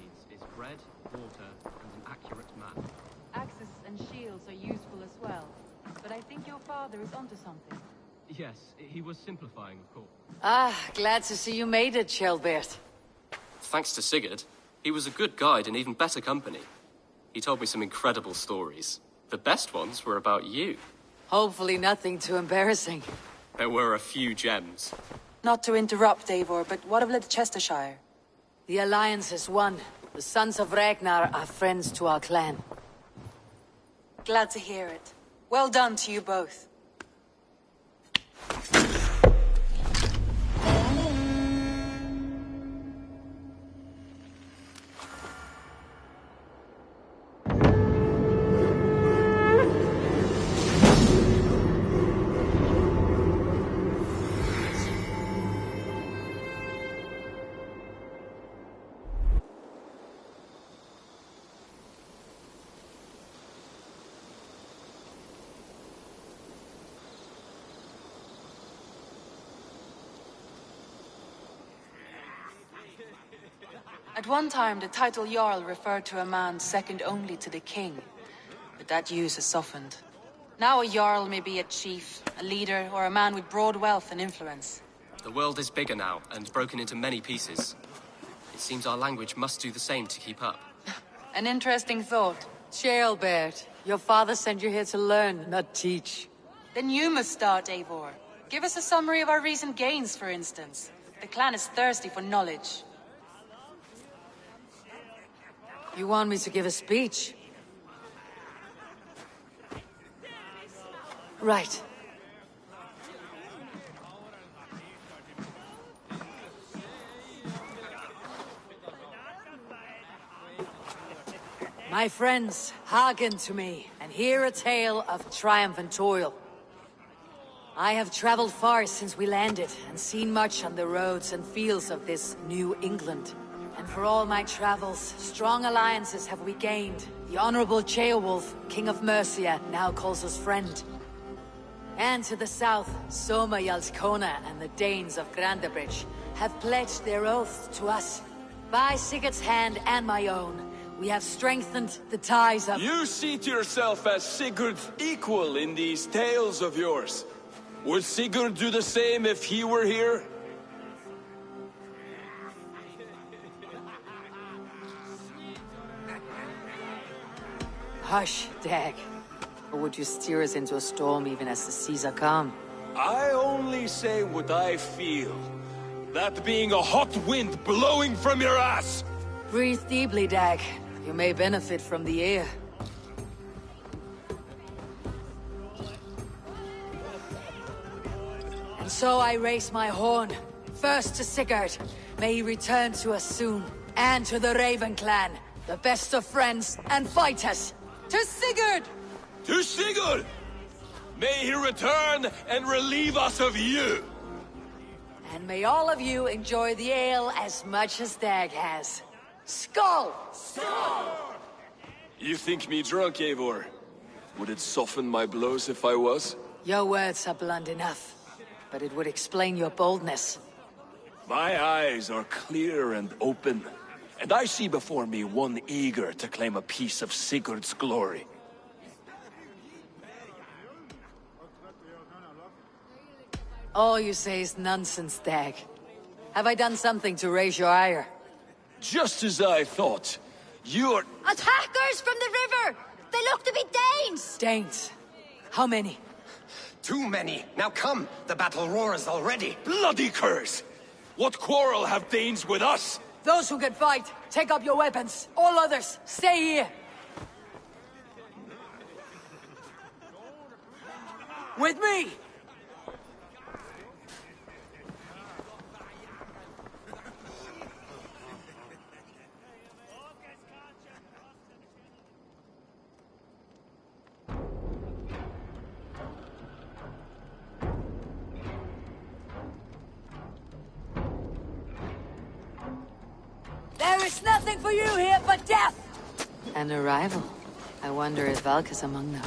needs is bread, water, and an accurate map. Axes and shields are useful as well. But I think your father is onto something. Yes, he was simplifying, of course. Ah, glad to see you made it, Shelbert. Thanks to Sigurd, he was a good guide and even better company. He told me some incredible stories. The best ones were about you. Hopefully nothing too embarrassing. There were a few gems. Not to interrupt, Eivor, but what of Leicestershire? The Alliance has won. The Sons of Ragnar are friends to our clan. Glad to hear it. Well done to you both. At one time, the title Jarl referred to a man second only to the king, but that use has softened. Now a Jarl may be a chief, a leader, or a man with broad wealth and influence. The world is bigger now, and broken into many pieces. It seems our language must do the same to keep up. An interesting thought. Shelbert, your father sent you here to learn, not teach. Then you must start, Eivor. Give us a summary of our recent gains, for instance. The clan is thirsty for knowledge. You want me to give a speech? Right. My friends, hearken to me, and hear a tale of triumph and toil. I have traveled far since we landed, and seen much on the roads and fields of this New England. And for all my travels, strong alliances have we gained. The Honorable Ceolwulf, King of Mercia, now calls us friend. And to the south, Soma Jarlskona and the Danes of Grandabridge have pledged their oath to us. By Sigurd's hand and my own, we have strengthened the ties of— You seat yourself as Sigurd's equal in these tales of yours. Would Sigurd do the same if he were here? Hush, Dag. Or would you steer us into a storm even as the seas are calm? I only say what I feel. That being a hot wind blowing from your ass! Breathe deeply, Dag. You may benefit from the air. And so I raise my horn. First to Sigurd. May he return to us soon. And to the Raven clan. The best of friends and fighters. To Sigurd! To Sigurd! May he return and relieve us of you! And may all of you enjoy the ale as much as Dag has. Skull! Skull! You think me drunk, Eivor? Would it soften my blows if I was? Your words are blunt enough, but it would explain your boldness. My eyes are clear and open, and I see before me one eager to claim a piece of Sigurd's glory. All you say is nonsense, Dag. Have I done something to raise your ire? Just as I thought. You're— Attackers from the river! They look to be Danes! Danes? How many? Too many. Now come, the battle roars already. Bloody curse! What quarrel have Danes with us? Those who can fight, take up your weapons. All others, stay here. With me! There is nothing for you here but death! An arrival. I wonder if Valk is among them.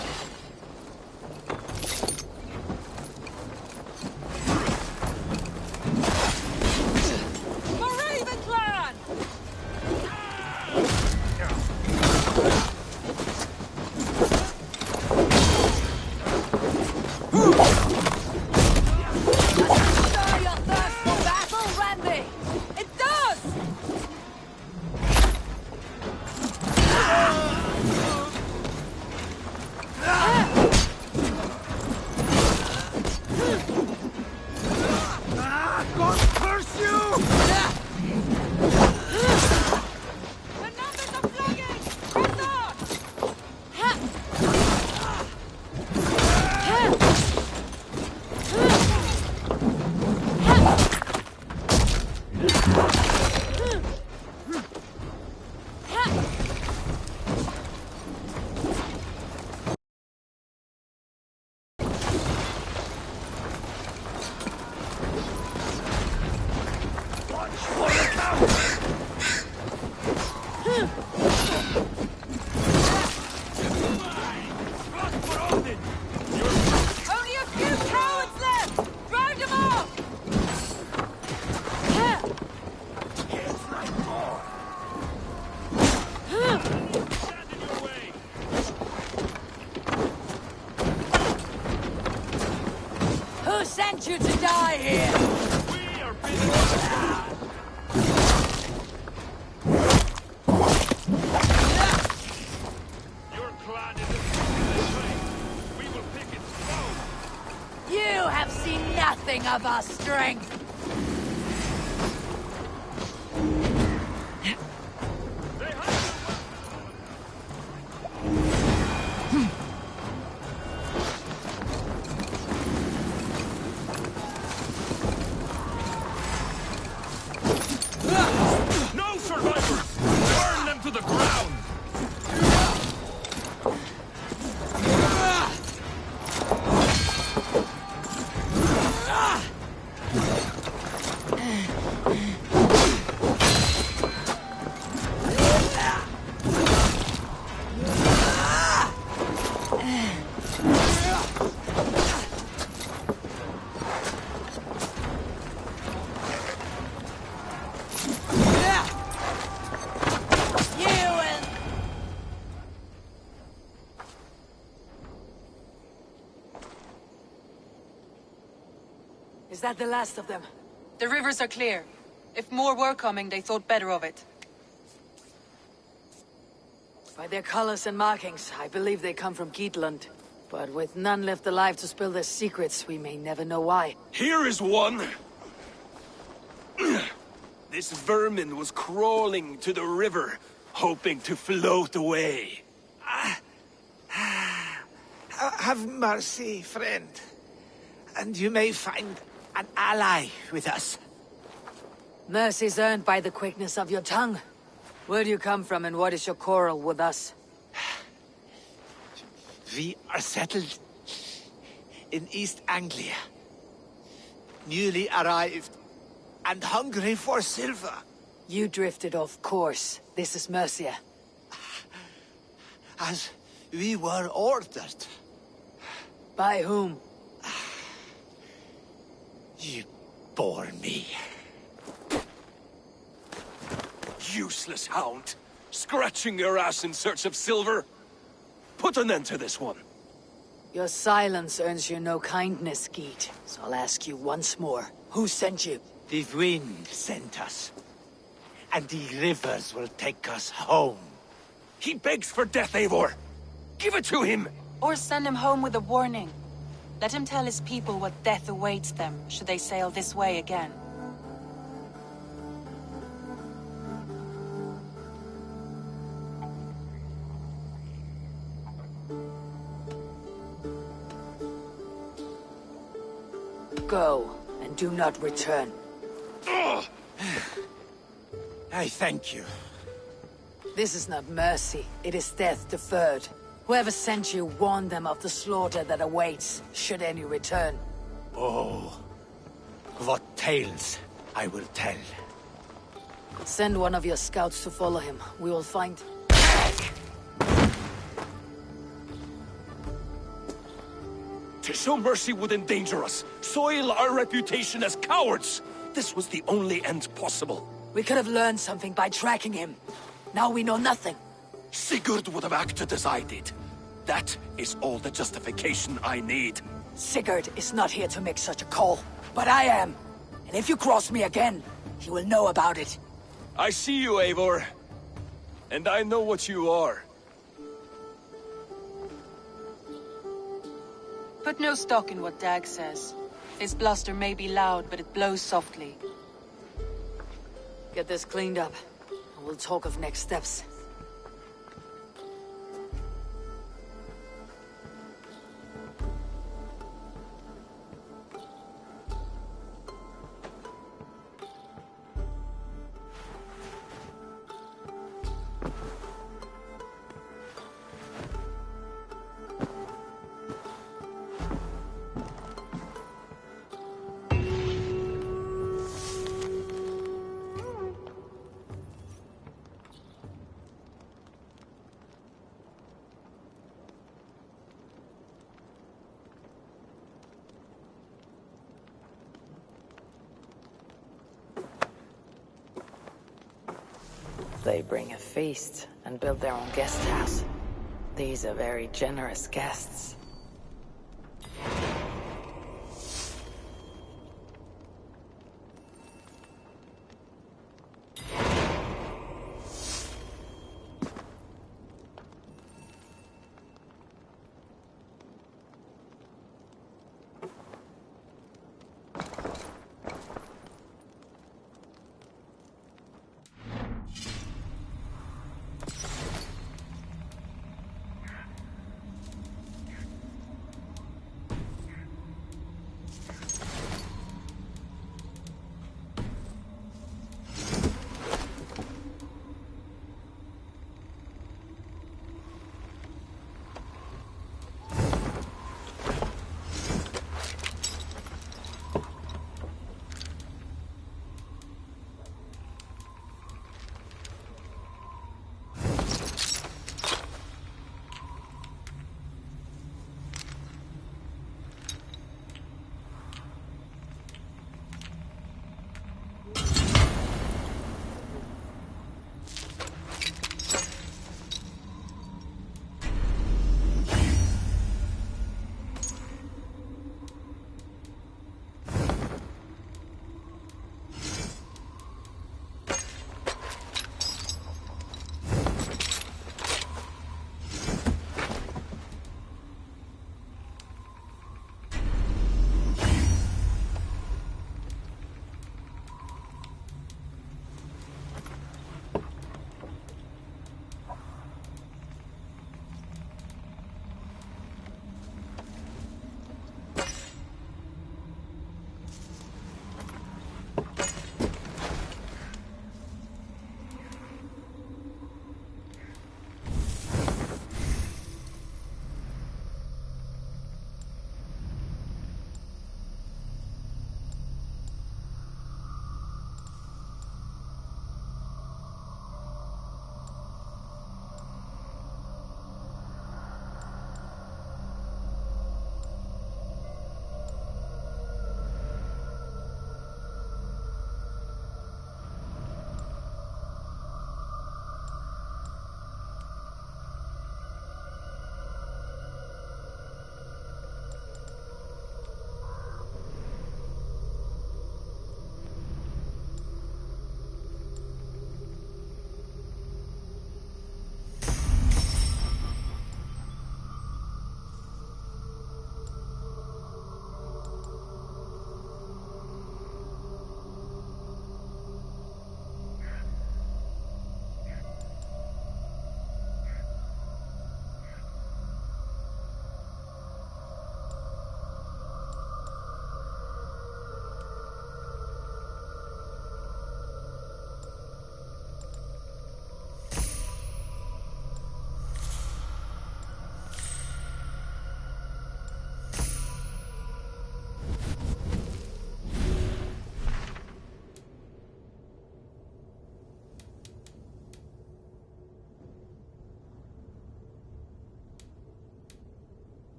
For Raven Clan! Only a few cowards left! Drive them off! Who sent you to die here? You have seen nothing of our strength. No survivors! Burn them to the ground! Is that the last of them? The rivers are clear. If more were coming, they thought better of it. By their colors and markings, I believe they come from Geatland. But with none left alive to spill their secrets, we may never know why. Here is one! This vermin was crawling to the river, hoping to float away. Have mercy, friend. And you may find an ally with us. Mercy's earned by the quickness of your tongue. Where do you come from and what is your quarrel with us? We are settled in East Anglia. Newly arrived and hungry for silver. You drifted off course. This is Mercia. As we were ordered. By whom? You bore me. Useless hound! Scratching your ass in search of silver! Put an end to this one! Your silence earns you no kindness, Geet. So I'll ask you once more. Who sent you? The wind sent us. And the rivers will take us home. He begs for death, Eivor! Give it to him! Or send him home with a warning. Let him tell his people what death awaits them, should they sail this way again. Go, and do not return. I thank you. This is not mercy, it is death deferred. Whoever sent you warned them of the slaughter that awaits, should any return. Oh, what tales I will tell. Send one of your scouts to follow him. We will find... To show mercy would endanger us, soil our reputation as cowards! This was the only end possible. We could have learned something by tracking him. Now we know nothing. Sigurd would have acted as I did. That is all the justification I need. Sigurd is not here to make such a call, but I am. And if you cross me again, he will know about it. I see you, Eivor. And I know what you are. Put no stock in what Dag says. His bluster may be loud, but it blows softly. Get this cleaned up, and we'll talk of next steps. they bring a feast and build their own guest house. These are very generous guests.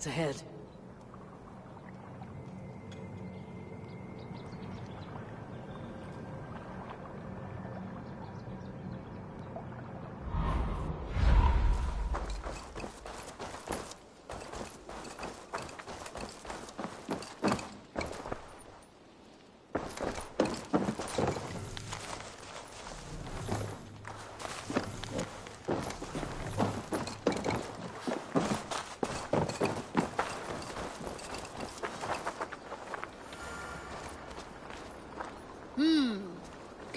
It's ahead.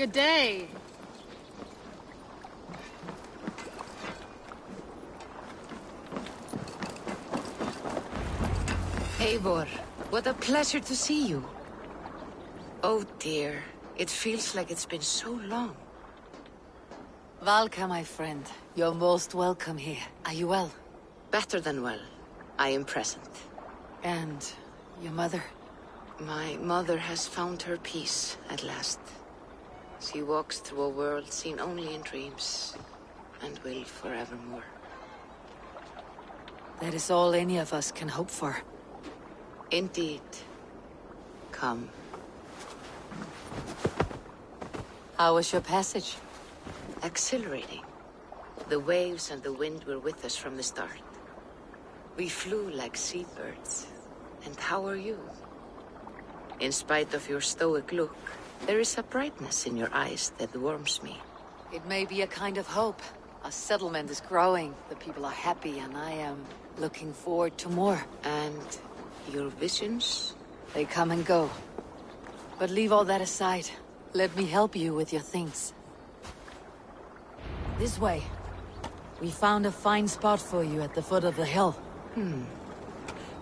Good day. Eivor, what a pleasure to see you. Oh dear, it feels like it's been so long. Valka, my friend, you're most welcome here. Are you well? Better than well. I am present. And your mother? My mother has found her peace at last. She walks through a world seen only in dreams, and will forevermore. That is all any of us can hope for. Indeed. Come. How was your passage? Exhilarating. The waves and the wind were with us from the start. We flew like seabirds. And how are you? In spite of your stoic look, there is a brightness in your eyes that warms me. It may be a kind of hope. Our settlement is growing, the people are happy, and I am looking forward to more. And your visions? They come and go. But leave all that aside. Let me help you with your things. This way. We found a fine spot for you at the foot of the hill.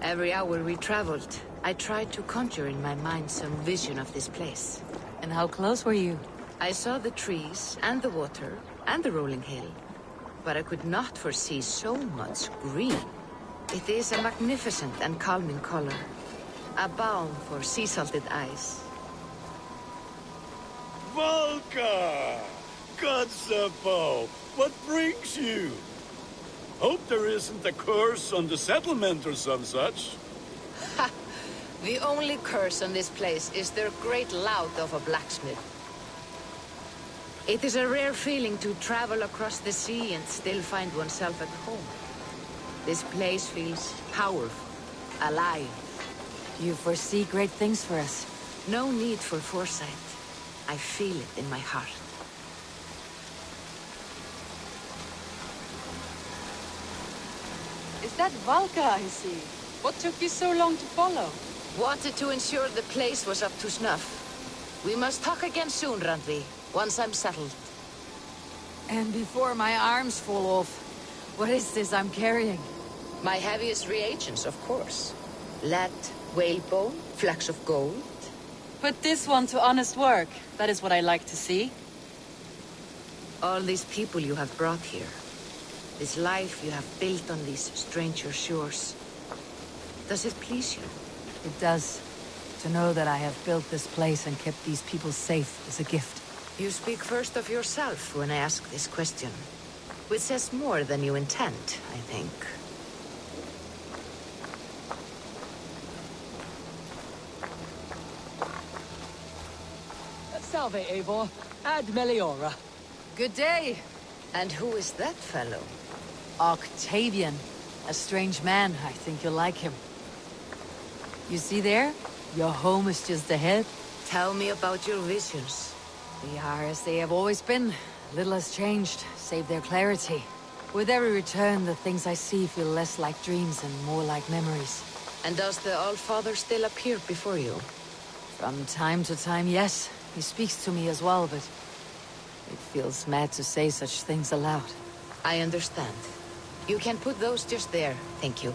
Every hour we traveled, I tried to conjure in my mind some vision of this place. And how close were you? I saw the trees, and the water, and the rolling hill. But I could not foresee so much green. It is a magnificent and calming color. A balm for sea-salted eyes. Valka! Gods above, what brings you? Hope there isn't a curse on the settlement or some such. The only curse on this place is their great lout of a blacksmith. It is a rare feeling to travel across the sea and still find oneself at home. This place feels powerful, alive. You foresee great things for us. No need for foresight. I feel it in my heart. Is that Valka I see? What took you so long to follow? Wanted to ensure the place was up to snuff. We must talk again soon, Randvi, once I'm settled. And before my arms fall off, what is this I'm carrying? My heaviest reagents, of course. Lead, whalebone, flecks of gold. Put this one to honest work. That is what I like to see. All these people you have brought here. This life you have built on these stranger shores. Does it please you? It does. To know that I have built this place and kept these people safe is a gift. You speak first of yourself when I ask this question. Which says more than you intend, I think. Salve, Eivor. Ad Meliora. Good day. And who is that fellow? Octavian. A strange man. I think you'll like him. You see there? Your home is just ahead. Tell me about your visions. They are as they have always been. Little has changed, save their clarity. With every return, the things I see feel less like dreams and more like memories. And does the Allfather still appear before you? From time to time, yes. He speaks to me as well, but it feels mad to say such things aloud. I understand. You can put those just there, thank you.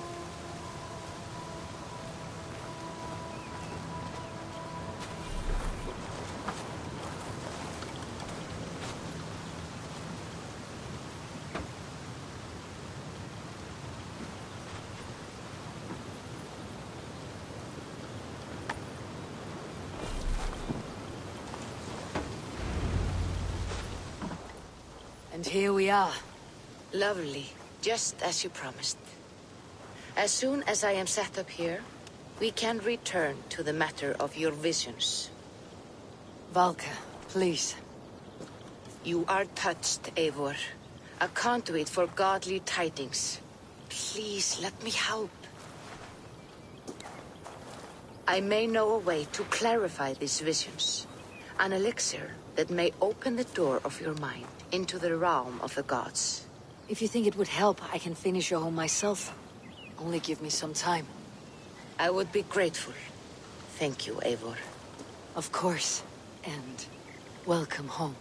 And here we are. Lovely, just as you promised. As soon as I am set up here, we can return to the matter of your visions. Valka, please. You are touched, Eivor. A conduit for godly tidings. Please, let me help. I may know a way to clarify these visions. An elixir that may open the door of your mind into the realm of the gods. If you think it would help, I can finish your home myself. Only give me some time. I would be grateful. Thank you, Eivor. Of course. And Welcome home.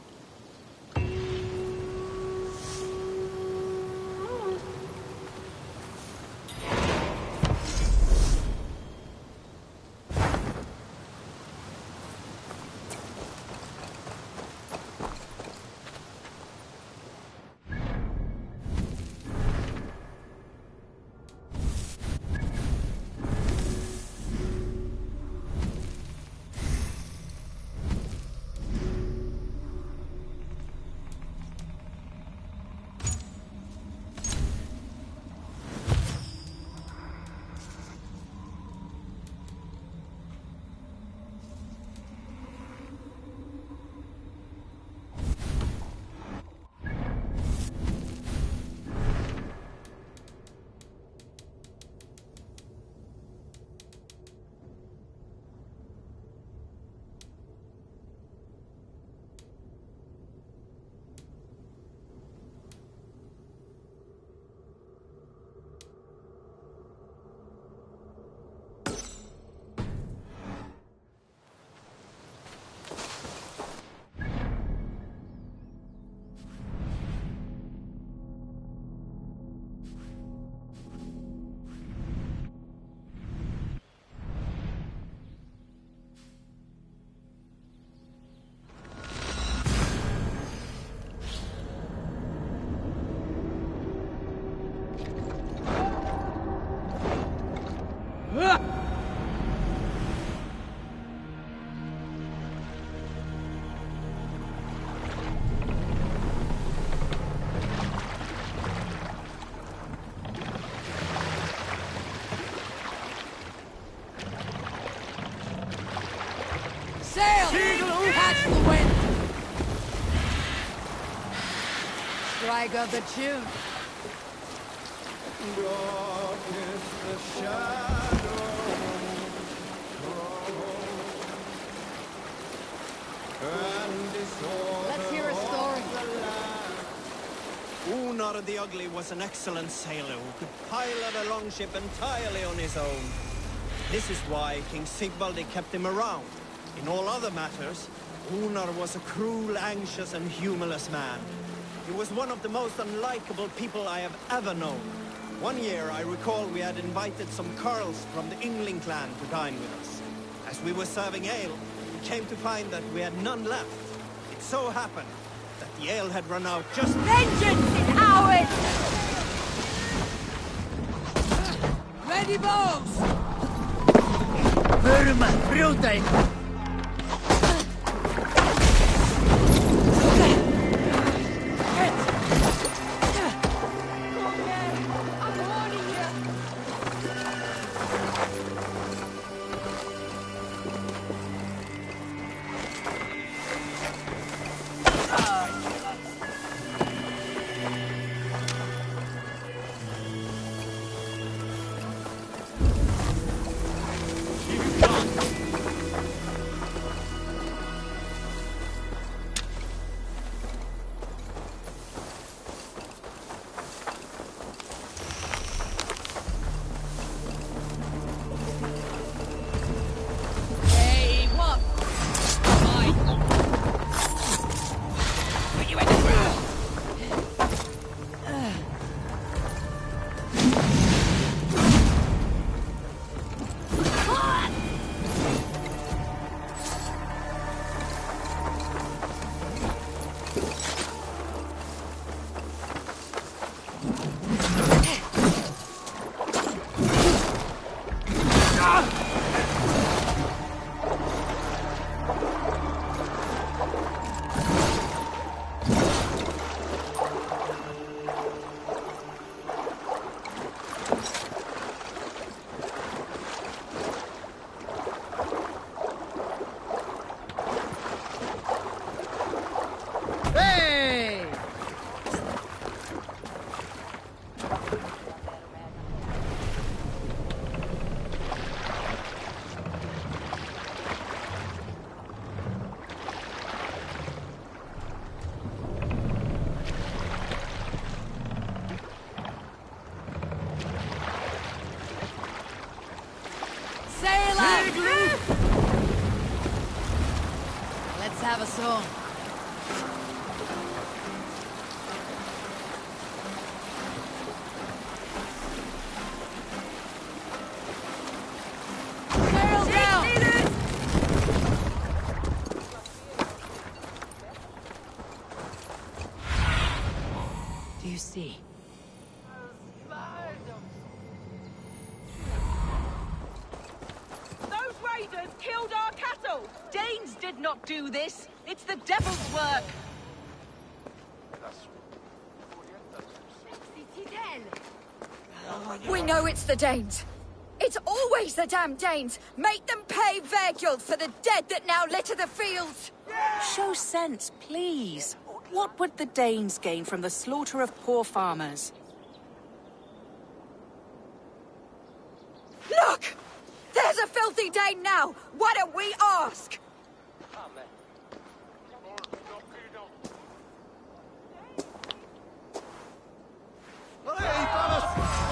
Sail! Catch the wind! Strike up the tune. Let's hear a story. Unar the Ugly was an excellent sailor who could pilot a longship entirely on his own. This is why King Sigvaldi kept him around. In all other matters, Unar was a cruel, anxious, and humorless man. He was one of the most unlikable people I have ever known. One year, I recall we had invited some Carls from the Yngling clan to dine with us. As we were serving ale, we came to find that we had none left. It so happened that the ale had run out just... Vengeance is ours! Ready, bows! Burma, Bruden! Let's have a song. Do you see? Those raiders killed our cattle! Danes did not do this! It's the devil's work! We know it's the Danes. It's always the damn Danes. Make them pay their guilt for the dead that now litter the fields. Show sense, please. What would the Danes gain from the slaughter of poor farmers? Look! There's a filthy Dane now! Why don't we ask?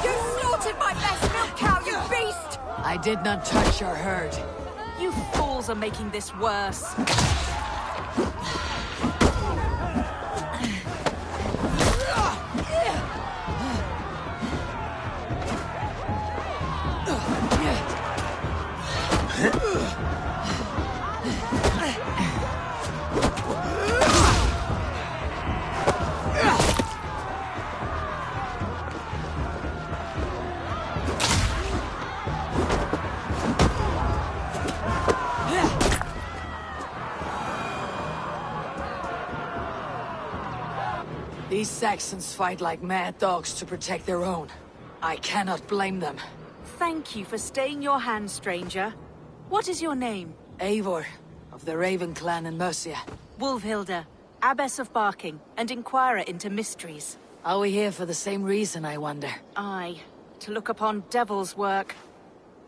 You slaughtered my best milk cow, you beast! I did not touch your herd. You fools are making this worse. These Saxons fight like mad dogs to protect their own. I cannot blame them. Thank you for staying your hand, stranger. What is your name? Eivor, of the Raven clan in Mercia. Wolfhilda, Abbess of Barking, and Inquirer into mysteries. Are we here for the same reason, I wonder? Aye, to look upon devil's work.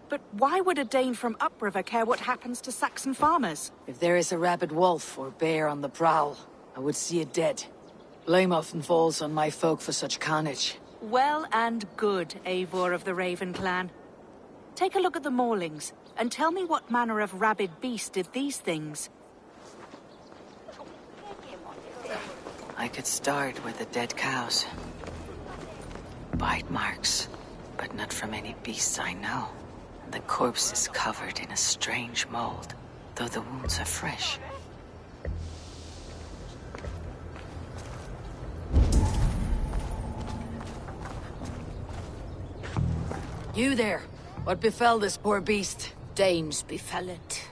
But why would a Dane from upriver care what happens to Saxon farmers? If there is a rabid wolf or bear on the prowl, I would see it dead. Blame often falls on my folk for such carnage. Well and good, Eivor of the Raven clan. Take a look at the maulings, and tell me what manner of rabid beast did these things. I could start with the dead cows. Bite marks, but not from any beasts I know. The corpse is covered in a strange mold, though the wounds are fresh. You there! What befell this poor beast? Danes befell it.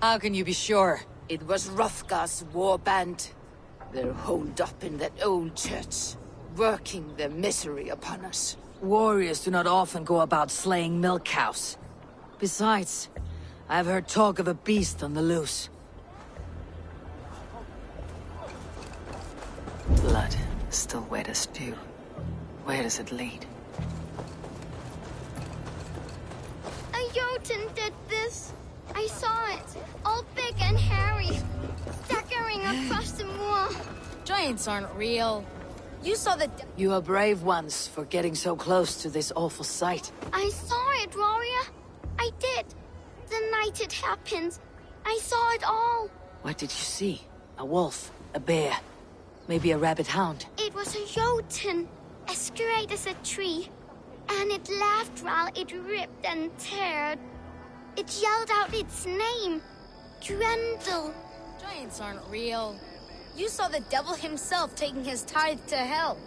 How can you be sure? It was Hrothgar's war band. They're holed up in that old church, working their misery upon us. Warriors do not often go about slaying milk cows. Besides, I've heard talk of a beast on the loose. Blood, still wet as dew. Where does it lead? A Jotun did this. I saw it, all big and hairy, staggering across the moor. Giants aren't real. You saw the... You are brave ones for getting so close to this awful sight. I saw it, warrior. I did. The night it happened. I saw it all. What did you see? A wolf? A bear? Maybe a rabid hound? It was a Jotun, as straight as a tree. And it laughed while it ripped and teared. It yelled out its name. Grendel. Giants aren't real. You saw the devil himself taking his tithe to hell.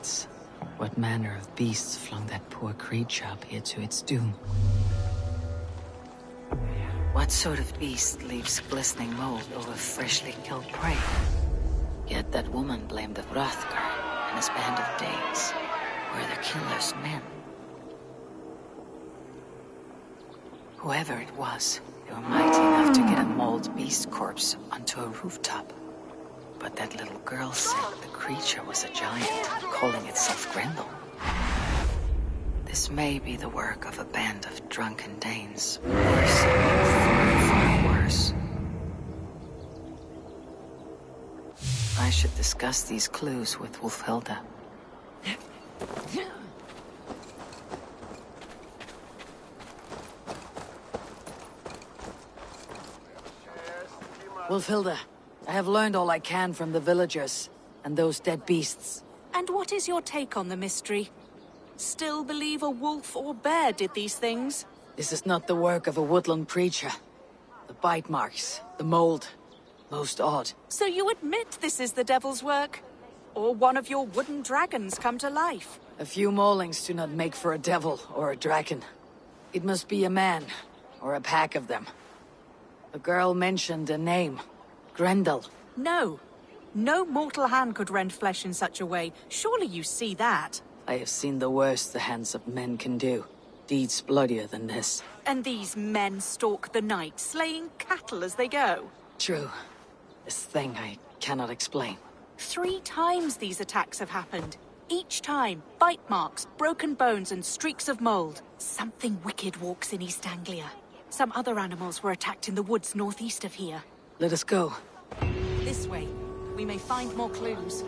gods. What manner of beasts flung that poor creature up here to its doom? What sort of beast leaves glistening mold over freshly killed prey? Yet that woman blamed the Hrothgar and his band of Danes. Were the killer's men? Whoever it was, they were mighty enough to get a mauled beast corpse onto a rooftop. But that little girl said the creature was a giant, calling itself Grendel. This may be the work of a band of drunken Danes, or something far, far worse. I should discuss these clues with Wulfhilda. Wulfhilda, I have learned all I can from the villagers and those dead beasts. And what is your take on the mystery? Still believe a wolf or bear did these things? This is not the work of a woodland creature. The bite marks, the mold, most odd. So you admit this is the devil's work? Or one of your wooden dragons come to life? A few maulings do not make for a devil or a dragon. It must be a man, or a pack of them. The girl mentioned a name. Grendel. No. No mortal hand could rend flesh in such a way. Surely you see that. I have seen the worst the hands of men can do. Deeds bloodier than this. And these men stalk the night, slaying cattle as they go. True. This thing I cannot explain. 3 times these attacks have happened. Each time, bite marks, broken bones, and streaks of mold. Something wicked walks in East Anglia. Some other animals were attacked in the woods northeast of here. Let us go. This way. We may find more clues.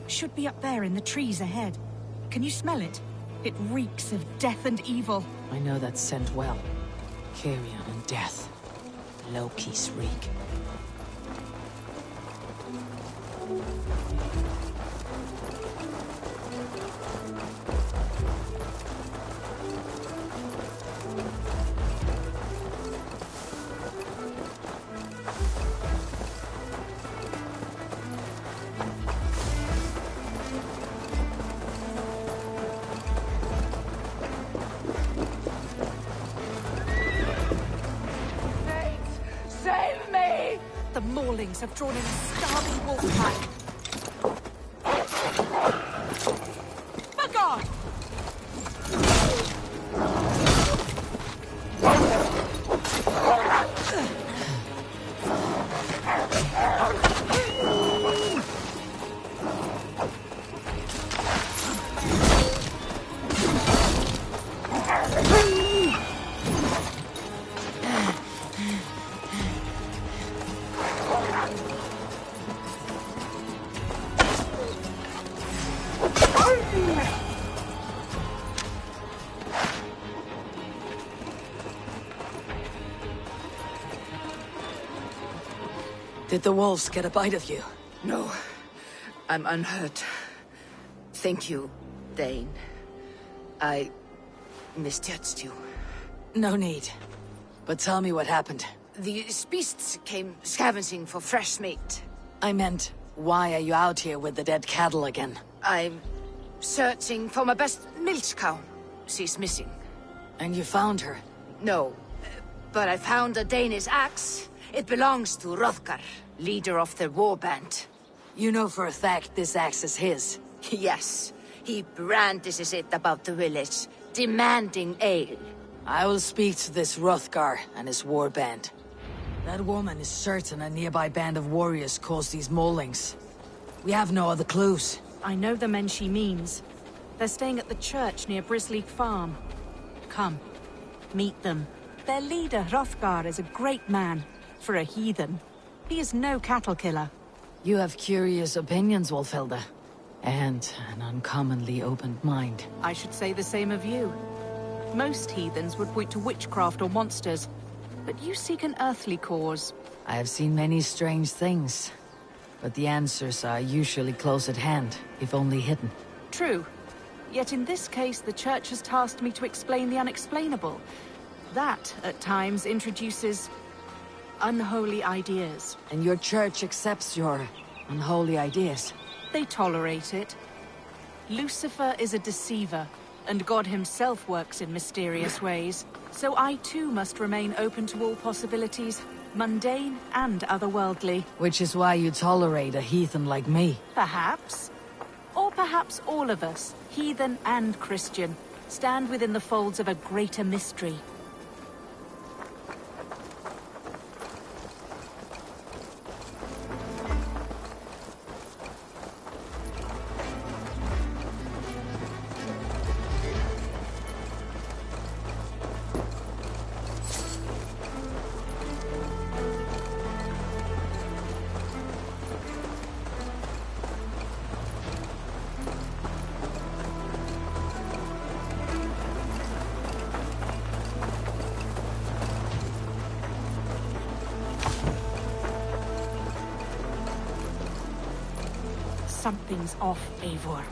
Should be up there in the trees ahead. Can you smell it? It reeks of death and evil. I know that scent well. Carrion and death. Loki's reek. The Maulings have drawn in a starving wolf pack. For God! Did the wolves get a bite of you? No, I'm unhurt. Thank you, Dane. I misjudged you. No need. But tell me what happened. These beasts came scavenging for fresh meat. I meant, why are you out here with the dead cattle again? I'm searching for my best milch cow. She's missing. And you found her? No, but I found a Danish axe. It belongs to Hrothgar, leader of the warband. You know for a fact this axe is his? Yes. He brandishes it about the village, demanding ale. I will speak to this Hrothgar and his warband. That woman is certain a nearby band of warriors caused these maulings. We have no other clues. I know the men she means. They're staying at the church near Brisleek Farm. Come, meet them. Their leader, Hrothgar, is a great man. For a heathen. He is no cattle killer. You have curious opinions, Wulfhilda. And an uncommonly opened mind. I should say the same of you. Most heathens would point to witchcraft or monsters, but you seek an earthly cause. I have seen many strange things, but the answers are usually close at hand, if only hidden. True. Yet in this case, the Church has tasked me to explain the unexplainable. That, at times, introduces unholy ideas. And your Church accepts your unholy ideas? They tolerate it. Lucifer is a deceiver, and God himself works in mysterious ways. So I too must remain open to all possibilities, mundane and otherworldly. Which is why you tolerate a heathen like me. Perhaps. Or perhaps all of us, heathen and Christian, stand within the folds of a greater mystery. Something's off, Eivor.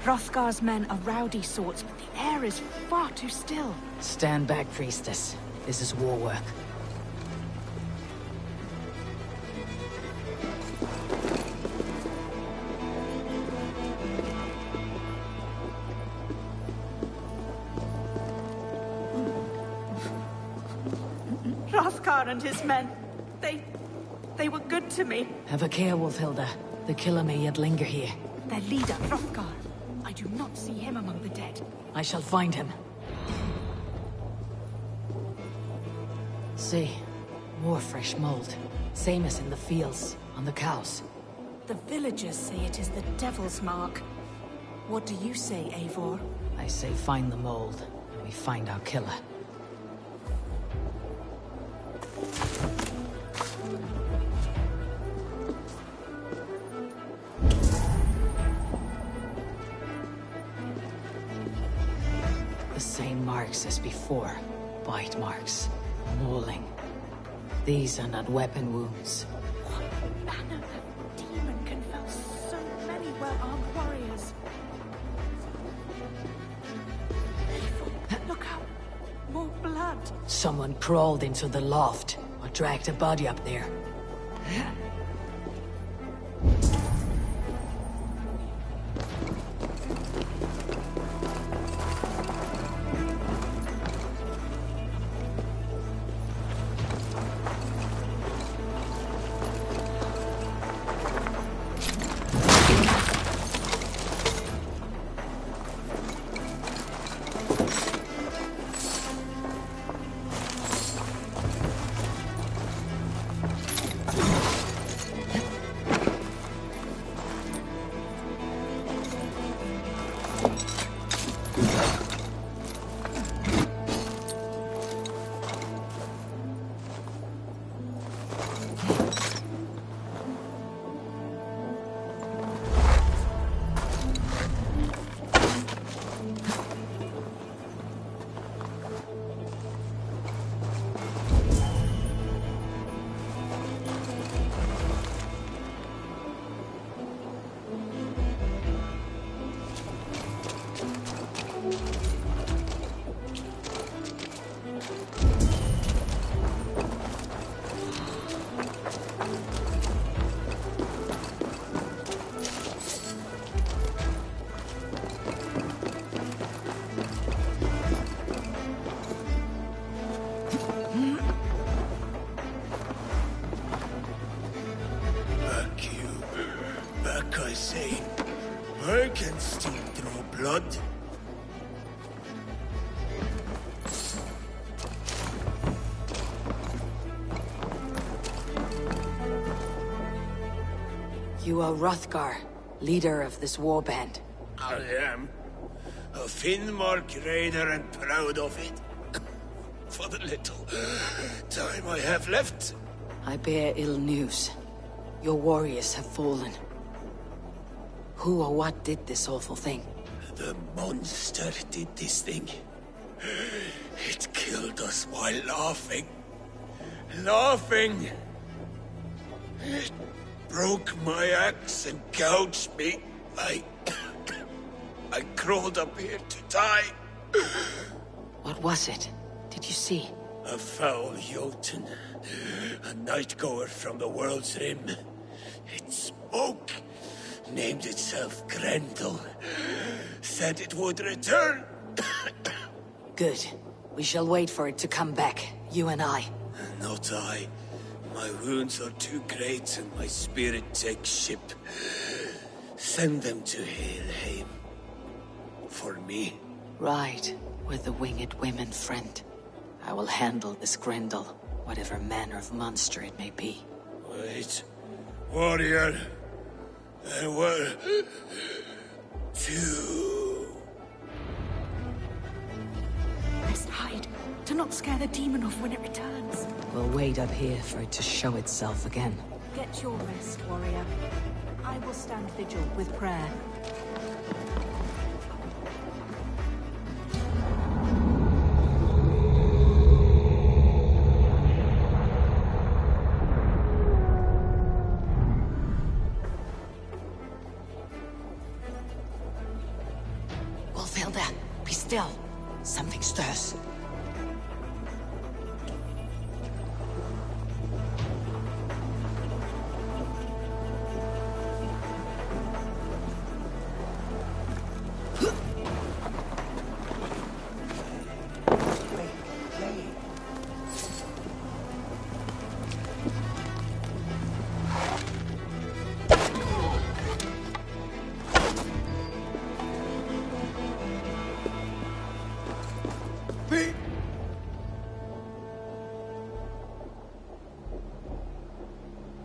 Hrothgar's men are rowdy sorts, but the air is far too still. Stand back, priestess. This is war work. Hrothgar and his men, they were good to me. Have a care, Wolfhilda. The killer may yet linger here. Their leader, Hrothgar. I do not see him among the dead. I shall find him. See, more fresh mold. Same as in the fields, on the cows. The villagers say it is the Devil's Mark. What do you say, Eivor? I say find the mold, and we find our killer. Marks as before. Bite marks. Mauling. These are not weapon wounds. What banner of demon can fell so many well-armed warriors? Look out! More blood! Someone crawled into the loft, or dragged a body up there. I can still draw blood. You are Hrothgar, leader of this warband. I am. A Finnmark raider and proud of it. For the little time I have left. I bear ill news. Your warriors have fallen. Who or what did this awful thing? The monster did this thing. It killed us while laughing. Laughing! It broke my axe and gouged me. I crawled up here to die. What was it? Did you see? A foul Jotun. A night-goer from the world's rim. It spoke. Named itself Grendel. Said it would return. Good. We shall wait for it to come back, you and I. Not I. My wounds are too great and my spirit takes ship. Send them to Helheim. For me. Right. With the winged women, friend. I will handle this Grendel, whatever manner of monster it may be. Wait. Warrior. There were... two. Let's hide. Do not scare the demon off when it returns. We'll wait up here for it to show itself again. Get your rest, warrior. I will stand vigil with prayer. Wolfhilda, be still. Something stirs.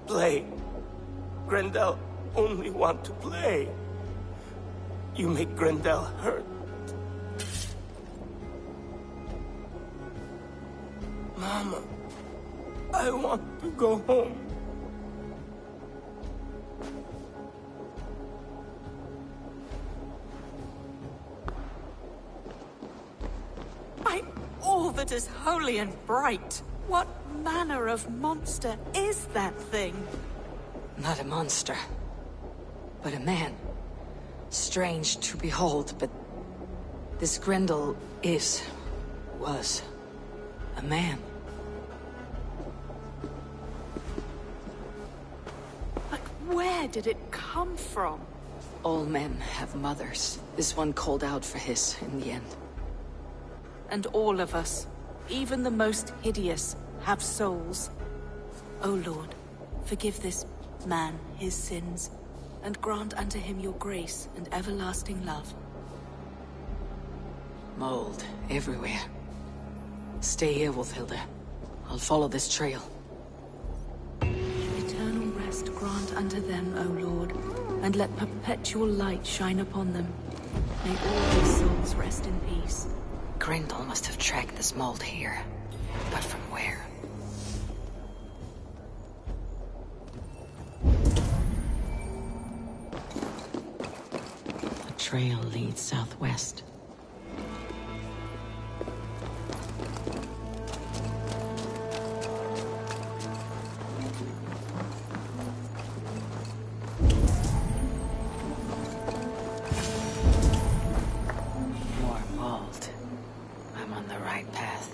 Play. Grendel only want to play. You make Grendel hurt. Mama, I want to go home. By all that is holy and bright, what manner of monster is that thing? Not a monster, but a man. Strange to behold, but this Grendel was a man. But where did it come from? All men have mothers. This one called out for his in the end. And all of us, even the most hideous, have souls. O Lord, forgive this man his sins, and grant unto him your grace and everlasting love. Mold everywhere. Stay here, Wolfhilda. I'll follow this trail. Eternal rest grant unto them, O Lord, and let perpetual light shine upon them. May all these souls rest in peace. Grendel must have tracked this mold here. But from where? The trail leads southwest. More mold. I'm on the right path.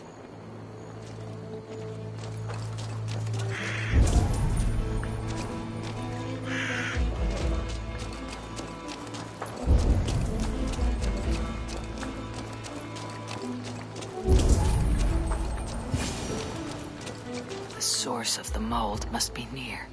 The source of the mold must be near.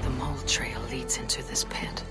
The mold trail leads into this pit.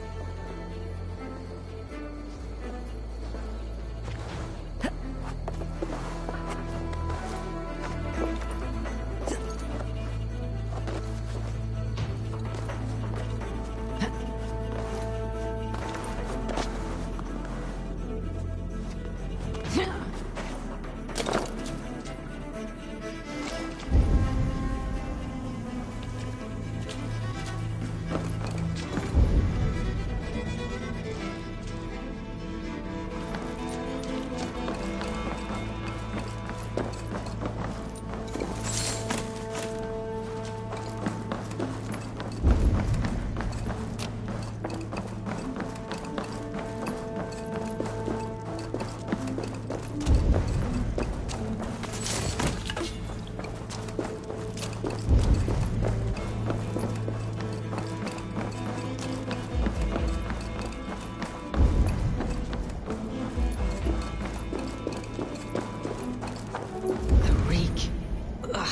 Ugh.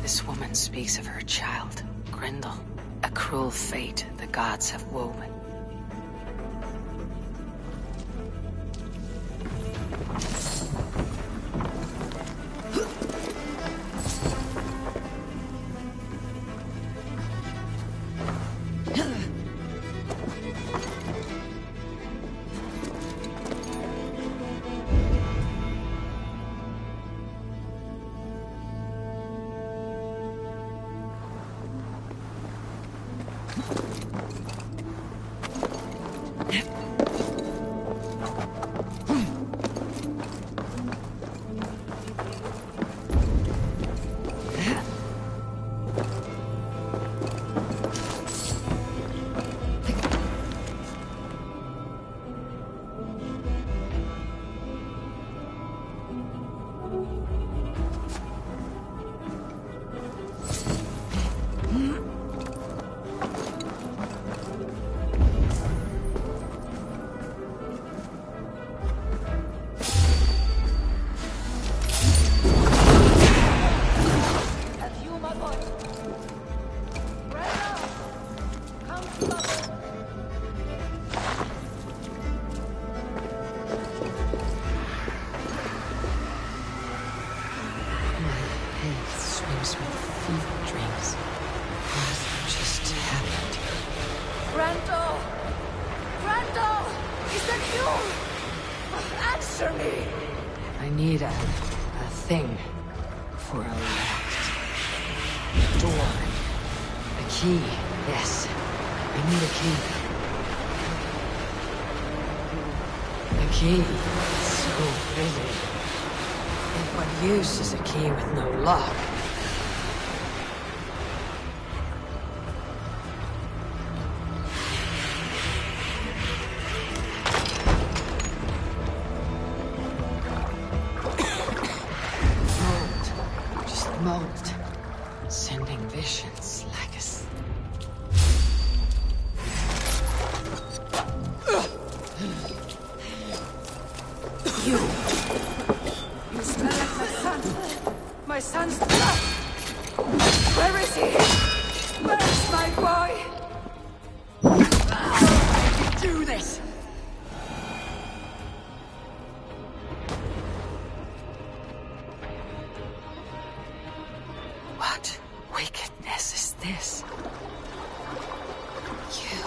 This woman speaks of her child, Grendel. A cruel fate the gods have woven. I need a thing for a locked door. A key, yes. I need a key. A key. So pretty. But what use is a key with no lock? Mold, sending visions like us. You smell like my son. My son's blood. Where is he? Where's my boy? How did you do this? What wickedness is this? You,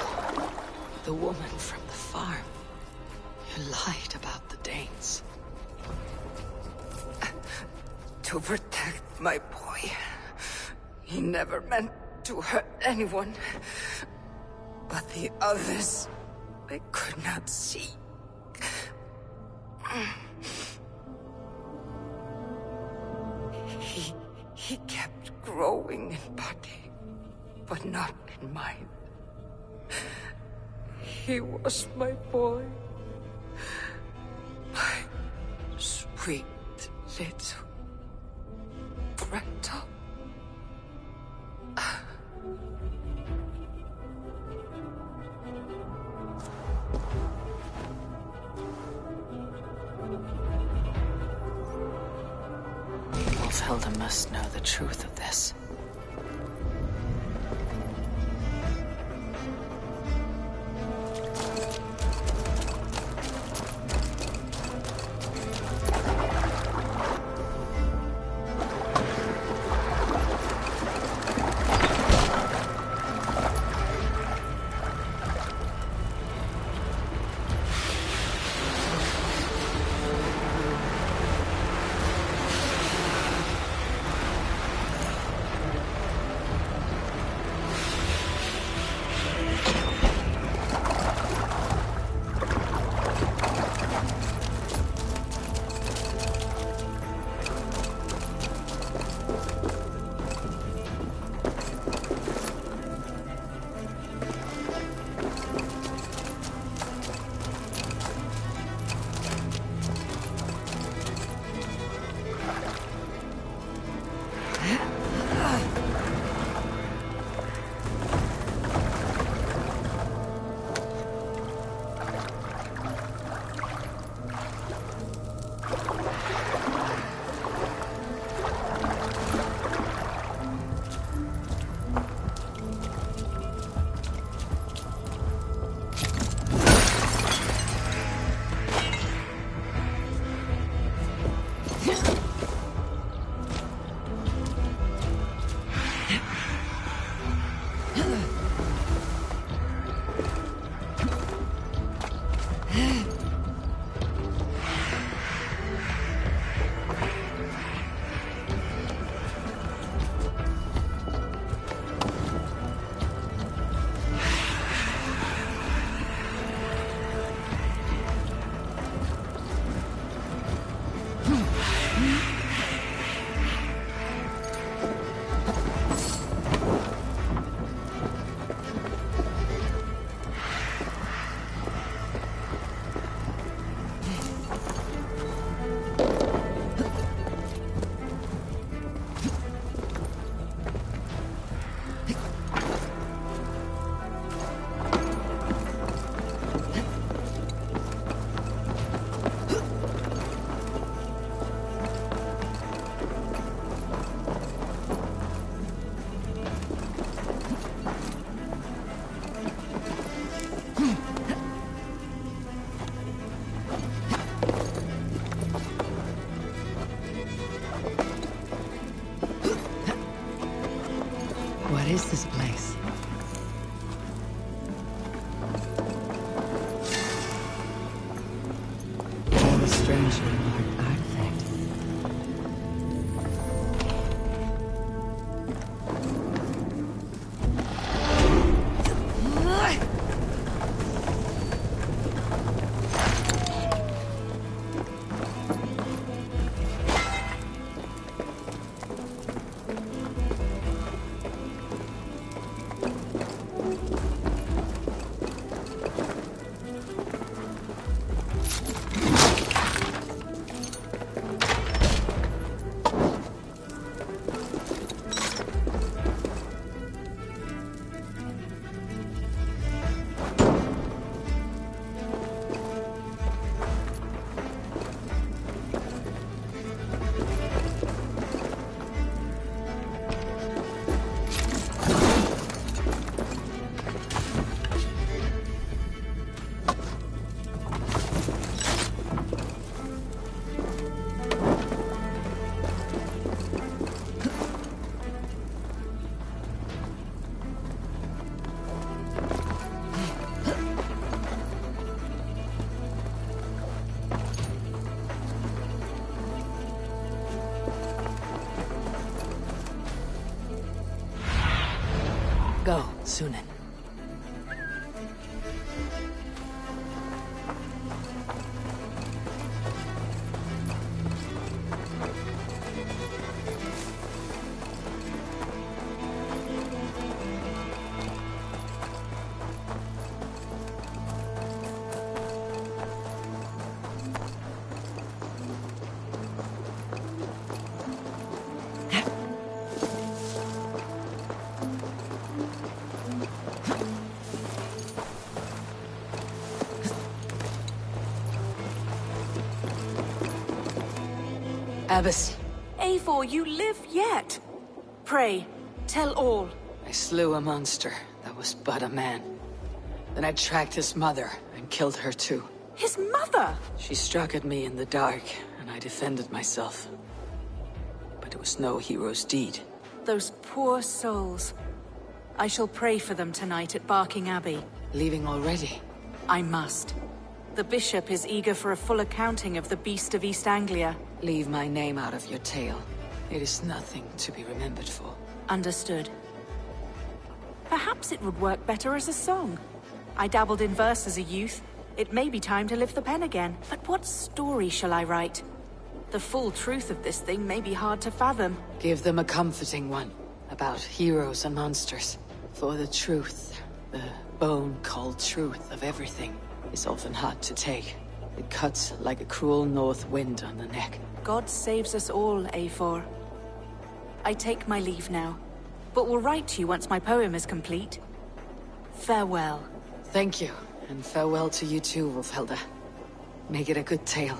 the woman from the farm, you lied about the Danes. To protect my boy. He never meant to hurt anyone. But the others, they could not see. He kept growing in body, but not in mind. He was my boy. My sweet little Grendel. Wolfhilda must know the truth of this. is this place? Oh, strangely marked artifact. Go, Sunan. Abbess. Eivor, you live yet? Pray, tell all. I slew a monster that was but a man. Then I tracked his mother and killed her too. His mother? She struck at me in the dark, and I defended myself. But it was no hero's deed. Those poor souls. I shall pray for them tonight at Barking Abbey. Leaving already? I must. The bishop is eager for a full accounting of the Beast of East Anglia. Leave my name out of your tale. It is nothing to be remembered for. Understood. Perhaps it would work better as a song. I dabbled in verse as a youth. It may be time to lift the pen again. But what story shall I write? The full truth of this thing may be hard to fathom. Give them a comforting one. About heroes and monsters. For the truth, the bone-cold truth of everything, is often hard to take. It cuts like a cruel north wind on the neck. God saves us all, Eivor. I take my leave now, but will write to you once my poem is complete. Farewell. Thank you, and farewell to you too, Wolfhelda. Make it a good tale.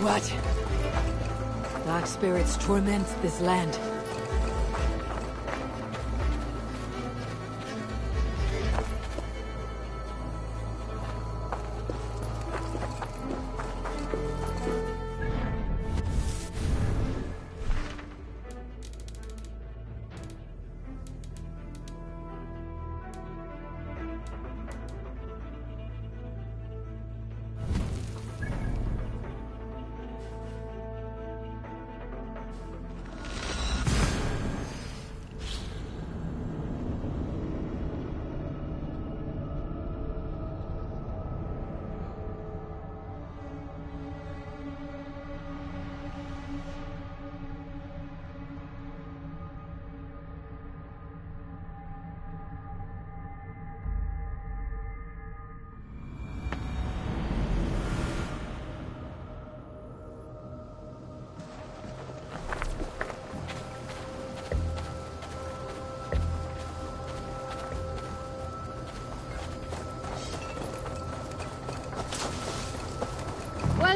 What? Dark spirits torment this land.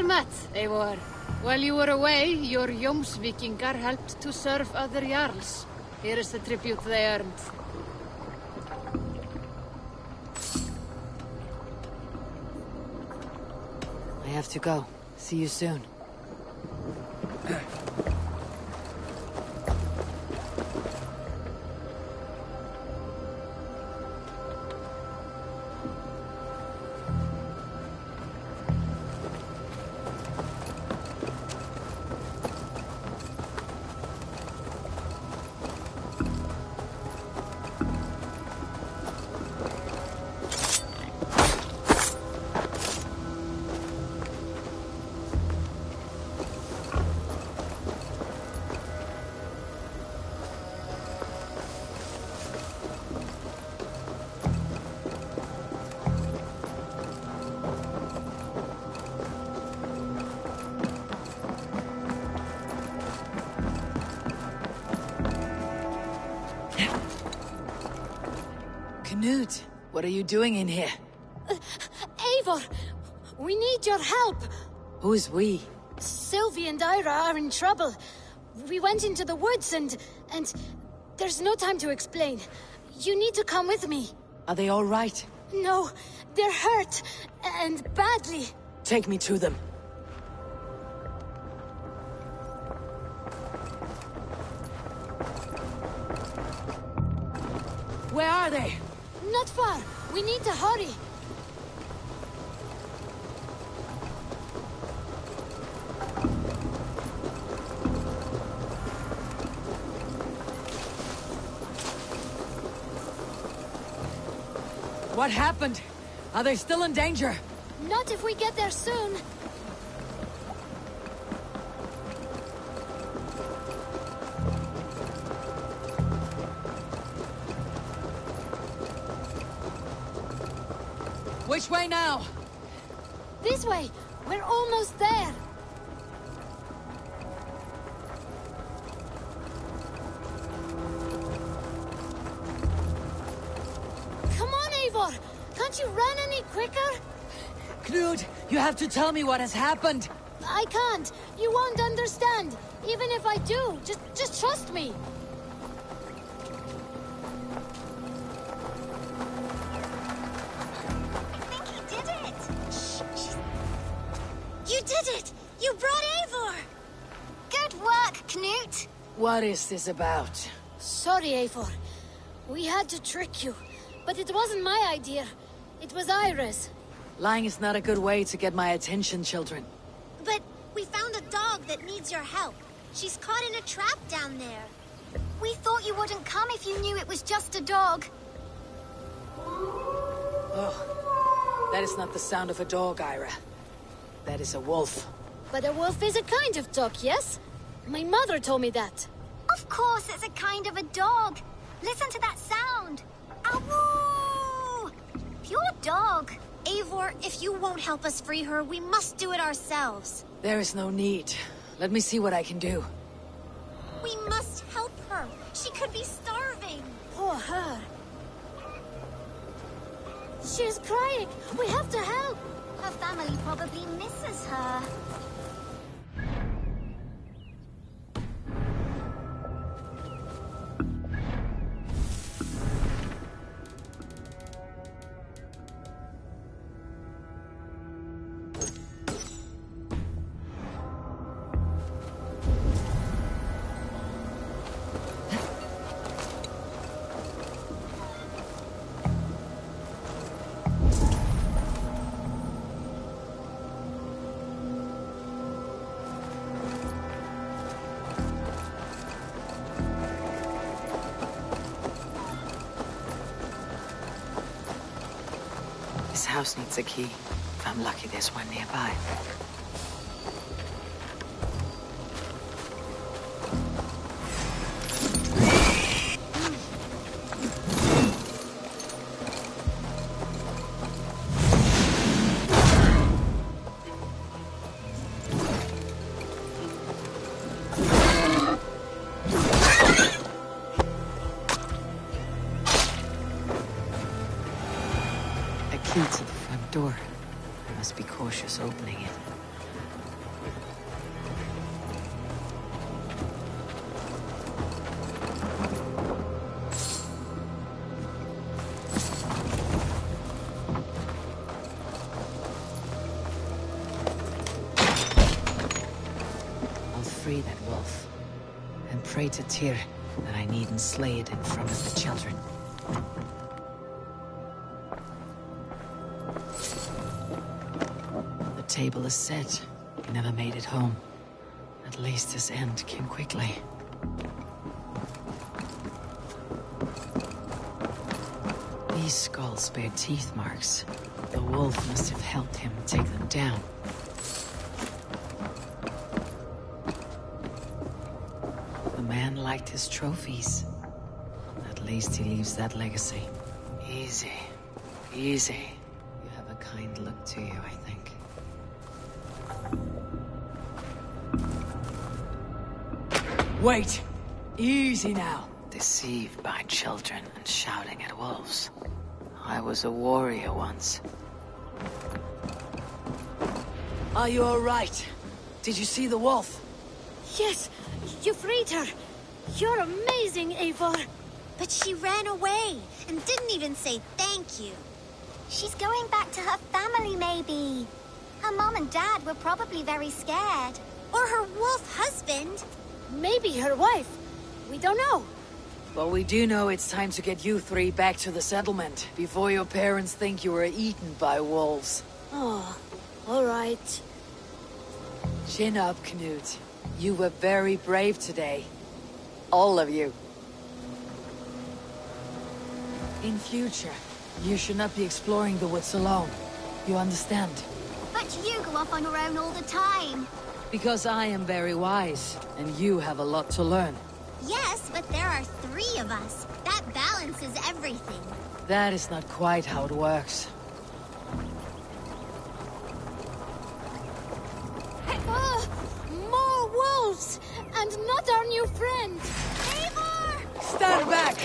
met, Eivor. While you were away, your Jomsvikingar helped to serve other Jarls. Here is the tribute they earned. I have to go. See you soon. Knut, what are you doing in here? Eivor, we need your help. Who's we? Sylvie and Ira are in trouble. We went into the woods and there's no time to explain. You need to come with me. Are they all right? No, they're hurt, and badly. Take me to them. Where are they? Not far. We need to hurry. What happened? Are they still in danger? Not if we get there soon. Which way now? This way. We're almost there. Come on, Eivor. Can't you run any quicker? Knut, you have to tell me what has happened. I can't. You won't understand. Even if I do, just trust me. You did it! You brought Eivor! Good work, Knut! What is this about? Sorry, Eivor. We had to trick you. But it wasn't my idea. It was Ira's. Lying is not a good way to get my attention, children. But we found a dog that needs your help. She's caught in a trap down there. We thought you wouldn't come if you knew it was just a dog. Oh, that is not the sound of a dog, Ira. That is a wolf. But a wolf is a kind of dog, yes? My mother told me that. Of course it's a kind of a dog. Listen to that sound. Awoo! Pure dog. Eivor, if you won't help us free her, we must do it ourselves. There is no need. Let me see what I can do. We must help her. She could be starving. Poor her. She's crying. We have to help. Her family probably misses her. This house needs a key. If I'm lucky, there's one nearby. Key to the front door. I must be cautious opening it. free that wolf. And pray to Tyr that I needn't slay it in front of the children. The table is set. He never made it home. At least his end came quickly. These skulls bear teeth marks. The wolf must have helped him take them down. The man liked his trophies. At least he leaves that legacy. Easy. Easy. You have a kind look to you, I think. Wait! Easy now. Deceived by children and shouting at wolves. I was a warrior once. Are you alright? Did you see the wolf? Yes, you freed her. You're amazing, Eivor. But she ran away and didn't even say thank you. She's going back to her family, maybe. Her mom and dad were probably very scared. Or her wolf husband. Maybe her wife. We don't know. Well, we do know it's time to get you three back to the settlement before your parents think you were eaten by wolves. Oh, all right. Chin up, Knut. You were very brave today. All of you. In future, you should not be exploring the woods alone. You understand? But you go off on your own all the time. Because I am very wise, and you have a lot to learn. Yes, but there are 3 of us. That balances everything. That is not quite how it works. Oh, more wolves! And not our new friend! Eivor! Stand back!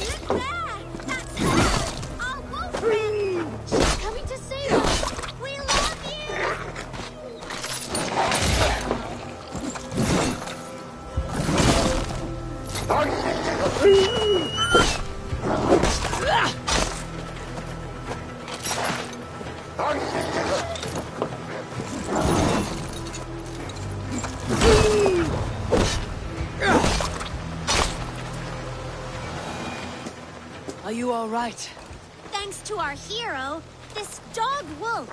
Look there! That's her! Our wolf friend! She's coming to save us! We love you! Are you all right? Thanks to our hero, this dog wolf.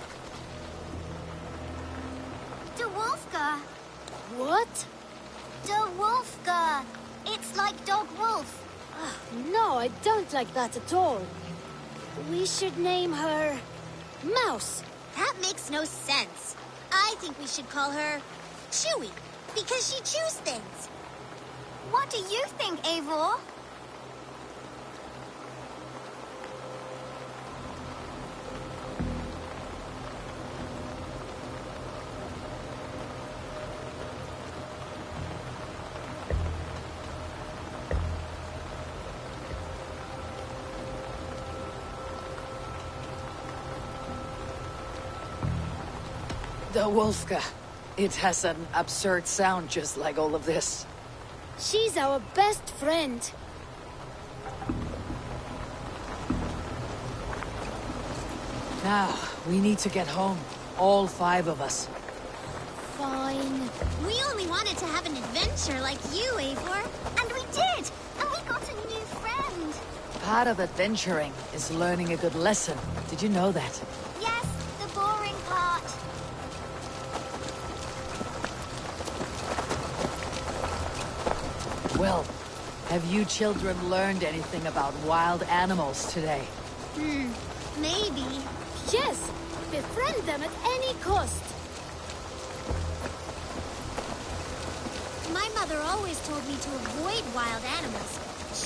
De Wolfka. What? De Wolfka. It's like dog wolf. No, I don't like that at all. We should name her... Mouse. That makes no sense. I think we should call her Chewy, because she chews things. What do you think, Eivor? The Wolfka. It has an absurd sound just like all of this. She's our best friend. Now, we need to get home. All 5 of us. Fine. We only wanted to have an adventure like you, Eivor. And we did! And we got a new friend! Part of adventuring is learning a good lesson. Did you know that? Yes, the boring part. Well, have you children learned anything about wild animals today? Maybe. Yes, befriend them at any cost. My mother always told me to avoid wild animals.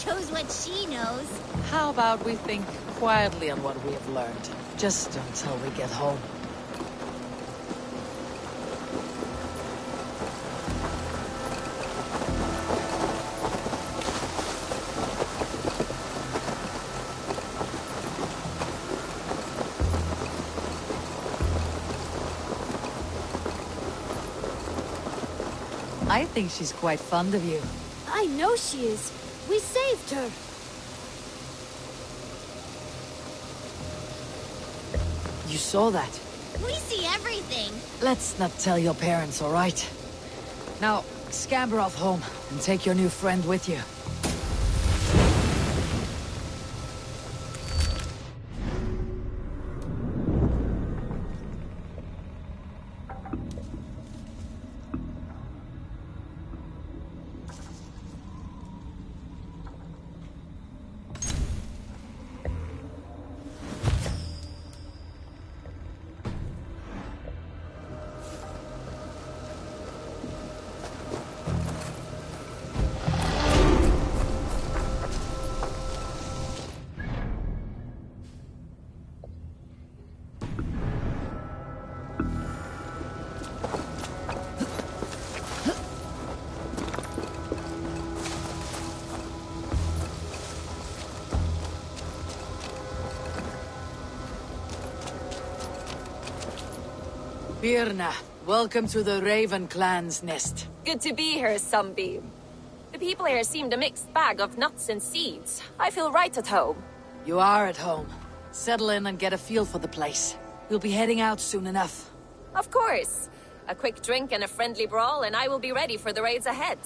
Shows what she knows. How about we think quietly on what we have learned? Just until we get home. I think she's quite fond of you. I know she is. We saved her. You saw that? We see everything. Let's not tell your parents, all right? Now, scamper off home, and take your new friend with you. Birna, welcome to the Raven Clan's nest. Good to be here, Sunbeam. The people here seemed a mixed bag of nuts and seeds. I feel right at home. You are at home. Settle in and get a feel for the place. We'll be heading out soon enough. Of course. A quick drink and a friendly brawl, and I will be ready for the raids ahead.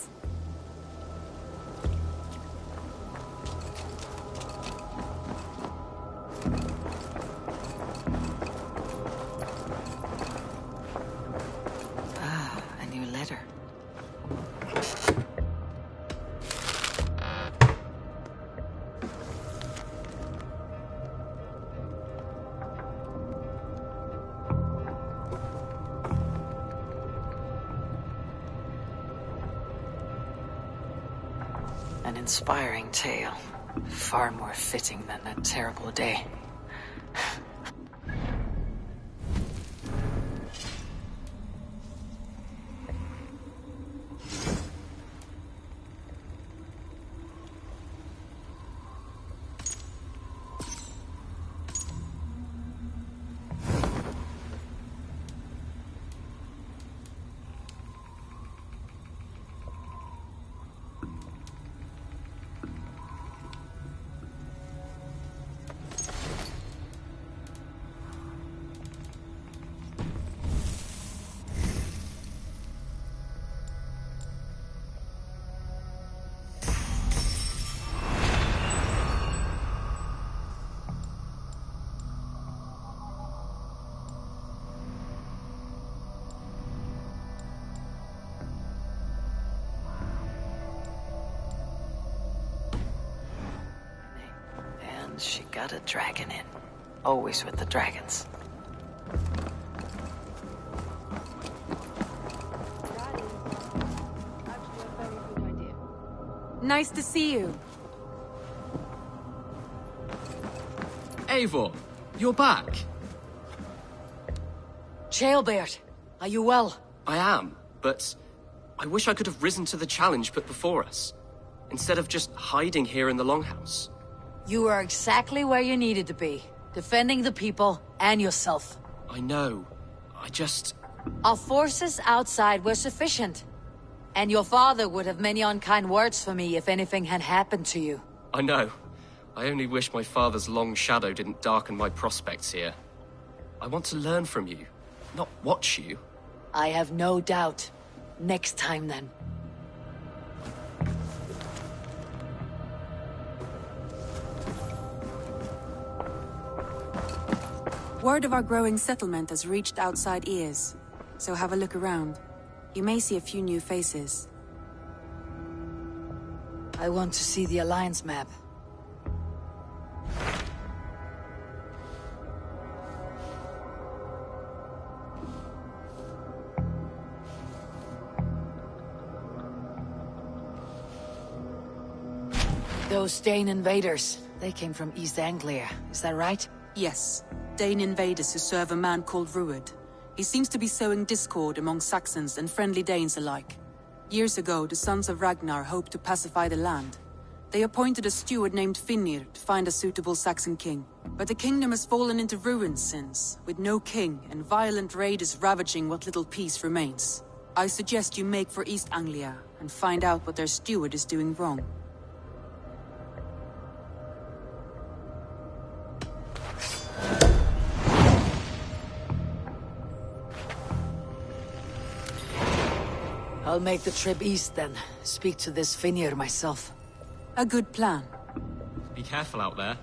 An inspiring tale. Far more fitting than that terrible day. She got a dragon in. Always with the dragons. Nice to see you. Eivor, you're back. Chaelbert, are you well? I am, but I wish I could have risen to the challenge put before us, instead of just hiding here in the Longhouse. You are exactly where you needed to be, defending the people and yourself. I know. I just... Our forces outside were sufficient. And your father would have many unkind words for me if anything had happened to you. I know. I only wish my father's long shadow didn't darken my prospects here. I want to learn from you, not watch you. I have no doubt. Next time, then. Word of our growing settlement has reached outside ears, so have a look around. You may see a few new faces. I want to see the Alliance map. Those Dane invaders, they came from East Anglia, is that right? Yes. Dane invaders who serve a man called Ruud. He seems to be sowing discord among Saxons and friendly Danes alike. Years ago, the sons of Ragnar hoped to pacify the land. They appointed a steward named Finnir to find a suitable Saxon king. But the kingdom has fallen into ruins since, with no king and violent raiders ravaging what little peace remains. I suggest you make for East Anglia and find out what their steward is doing wrong. I'll make the trip east then. Speak to this Finir myself. A good plan. Be careful out there.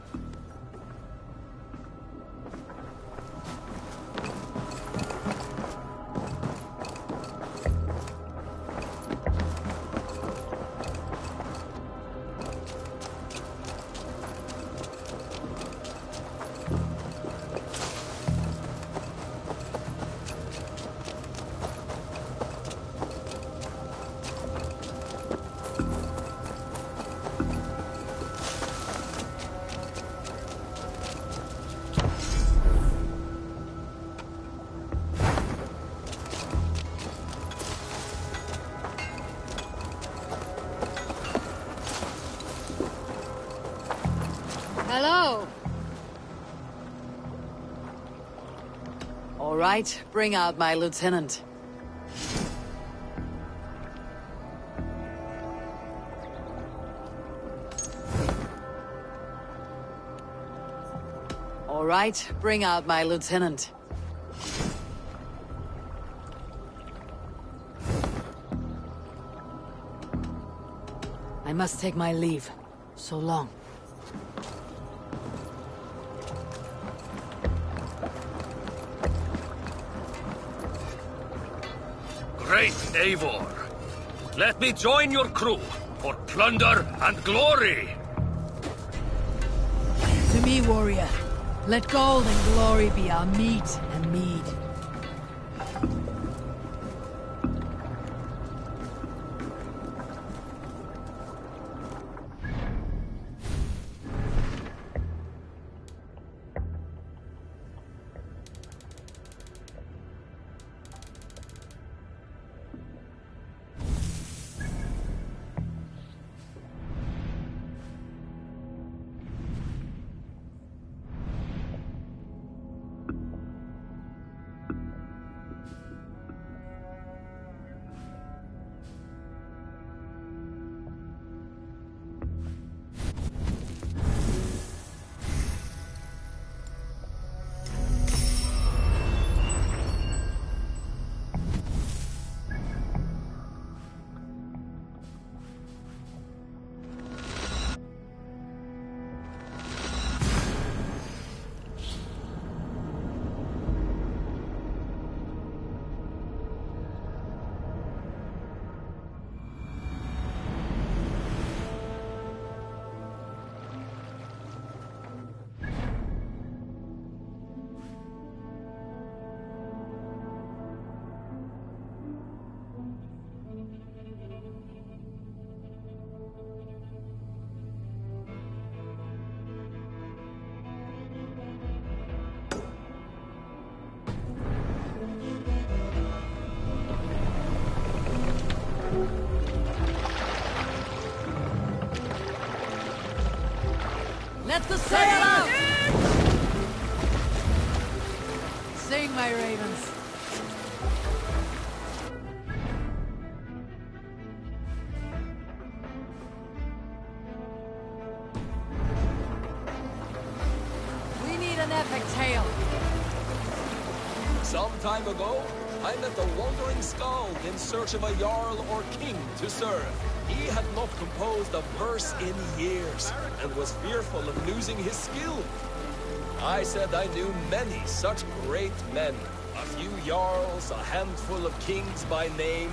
Hello. All right, bring out my lieutenant. All right, bring out my lieutenant. I must take my leave. So long. Great Eivor, let me join your crew for plunder and glory. To me, warrior. Let gold and glory be our meat and mead. Let the sail out! Sing, my ravens. We need an epic tale. Some time ago, I met a wandering skald in search of a jarl or king to serve. He had not composed a verse in years, and was fearful of losing his skill. I said I knew many such great men, a few jarls, a handful of kings by name.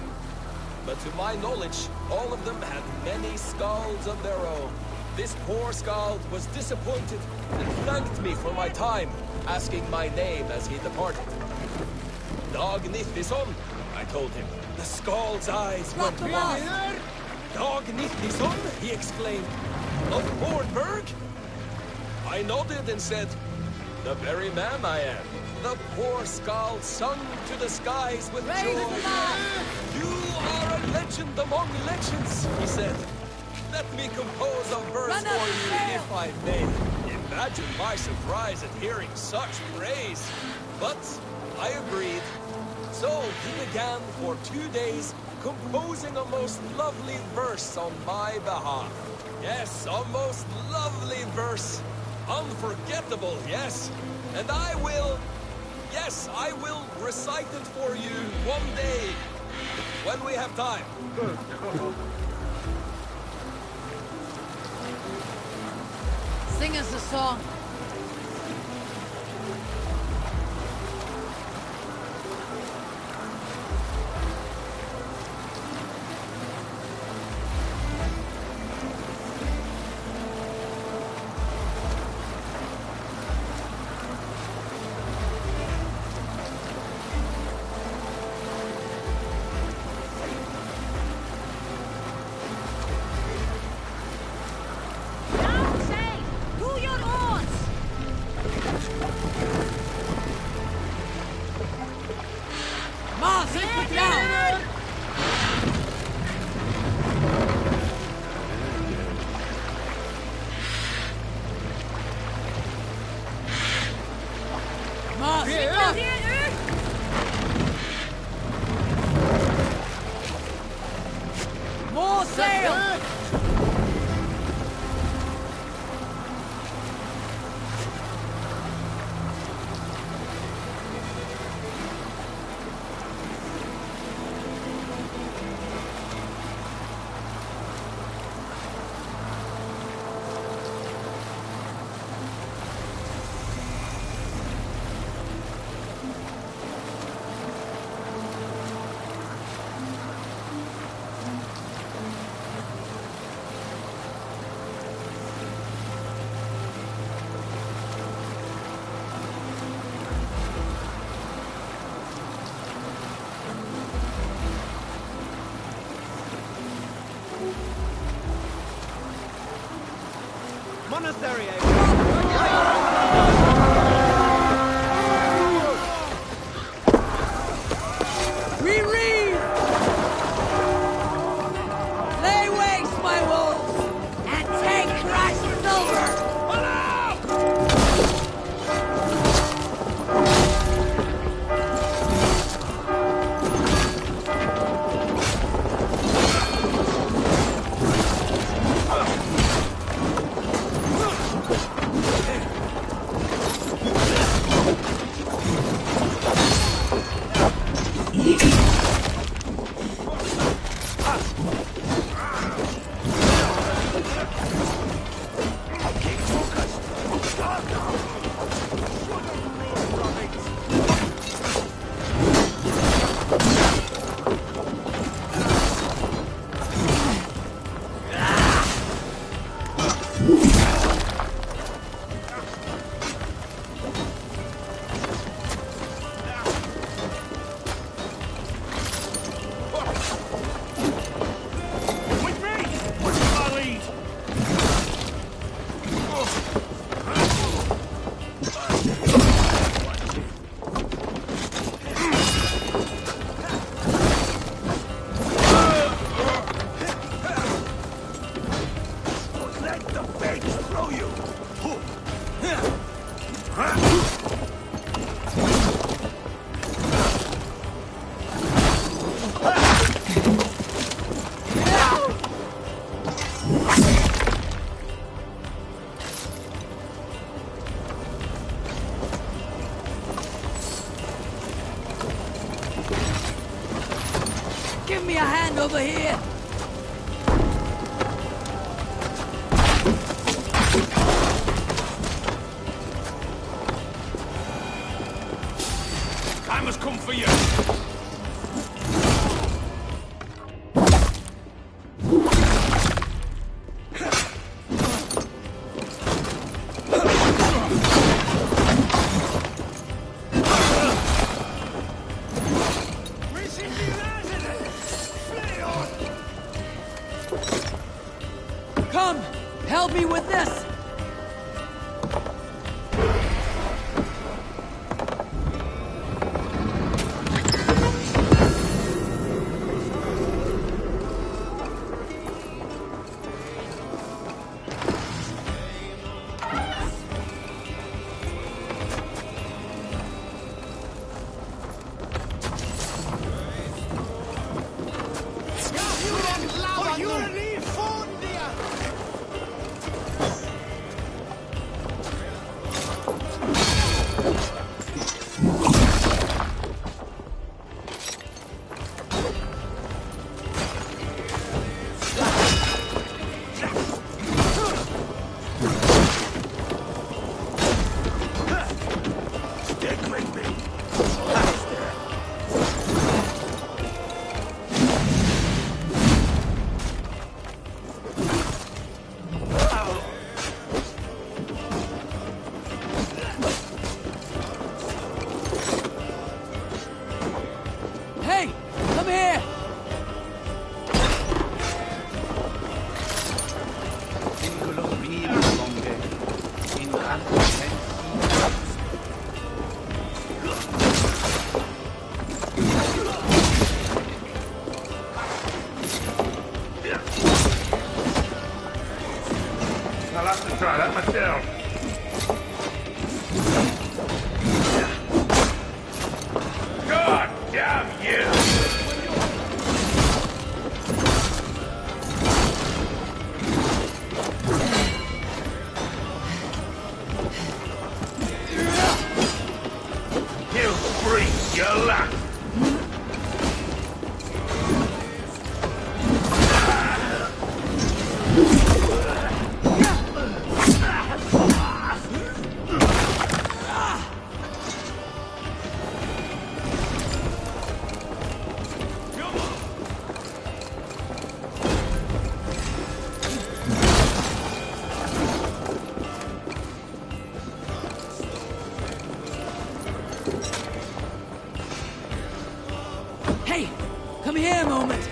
But to my knowledge, all of them had many skalds of their own. This poor skald was disappointed, and thanked me for my time, asking my name as he departed. Dag Nithison, I told him. The skald's eyes went wide. Dag Nithison, he exclaimed. Of Bornberg? I nodded and said, the very man I am. The poor skald sung to the skies with joy. You are a legend among legends, he said. Let me compose a verse for you, if I may. Imagine my surprise at hearing such praise. But I agreed. So he began for 2 days composing a most lovely verse on my behalf. Yes, a most lovely verse. Unforgettable, yes. And I will recite it for you one day. When we have time. Sing us a song. More sail! Monastery, We read! Lay waste, my wolves, and take crushed silver! Give me a hand over here! I must come for you! Come! Help me with this! have to try that myself. God damn you! You freak, your luck! Hey! Come here a moment!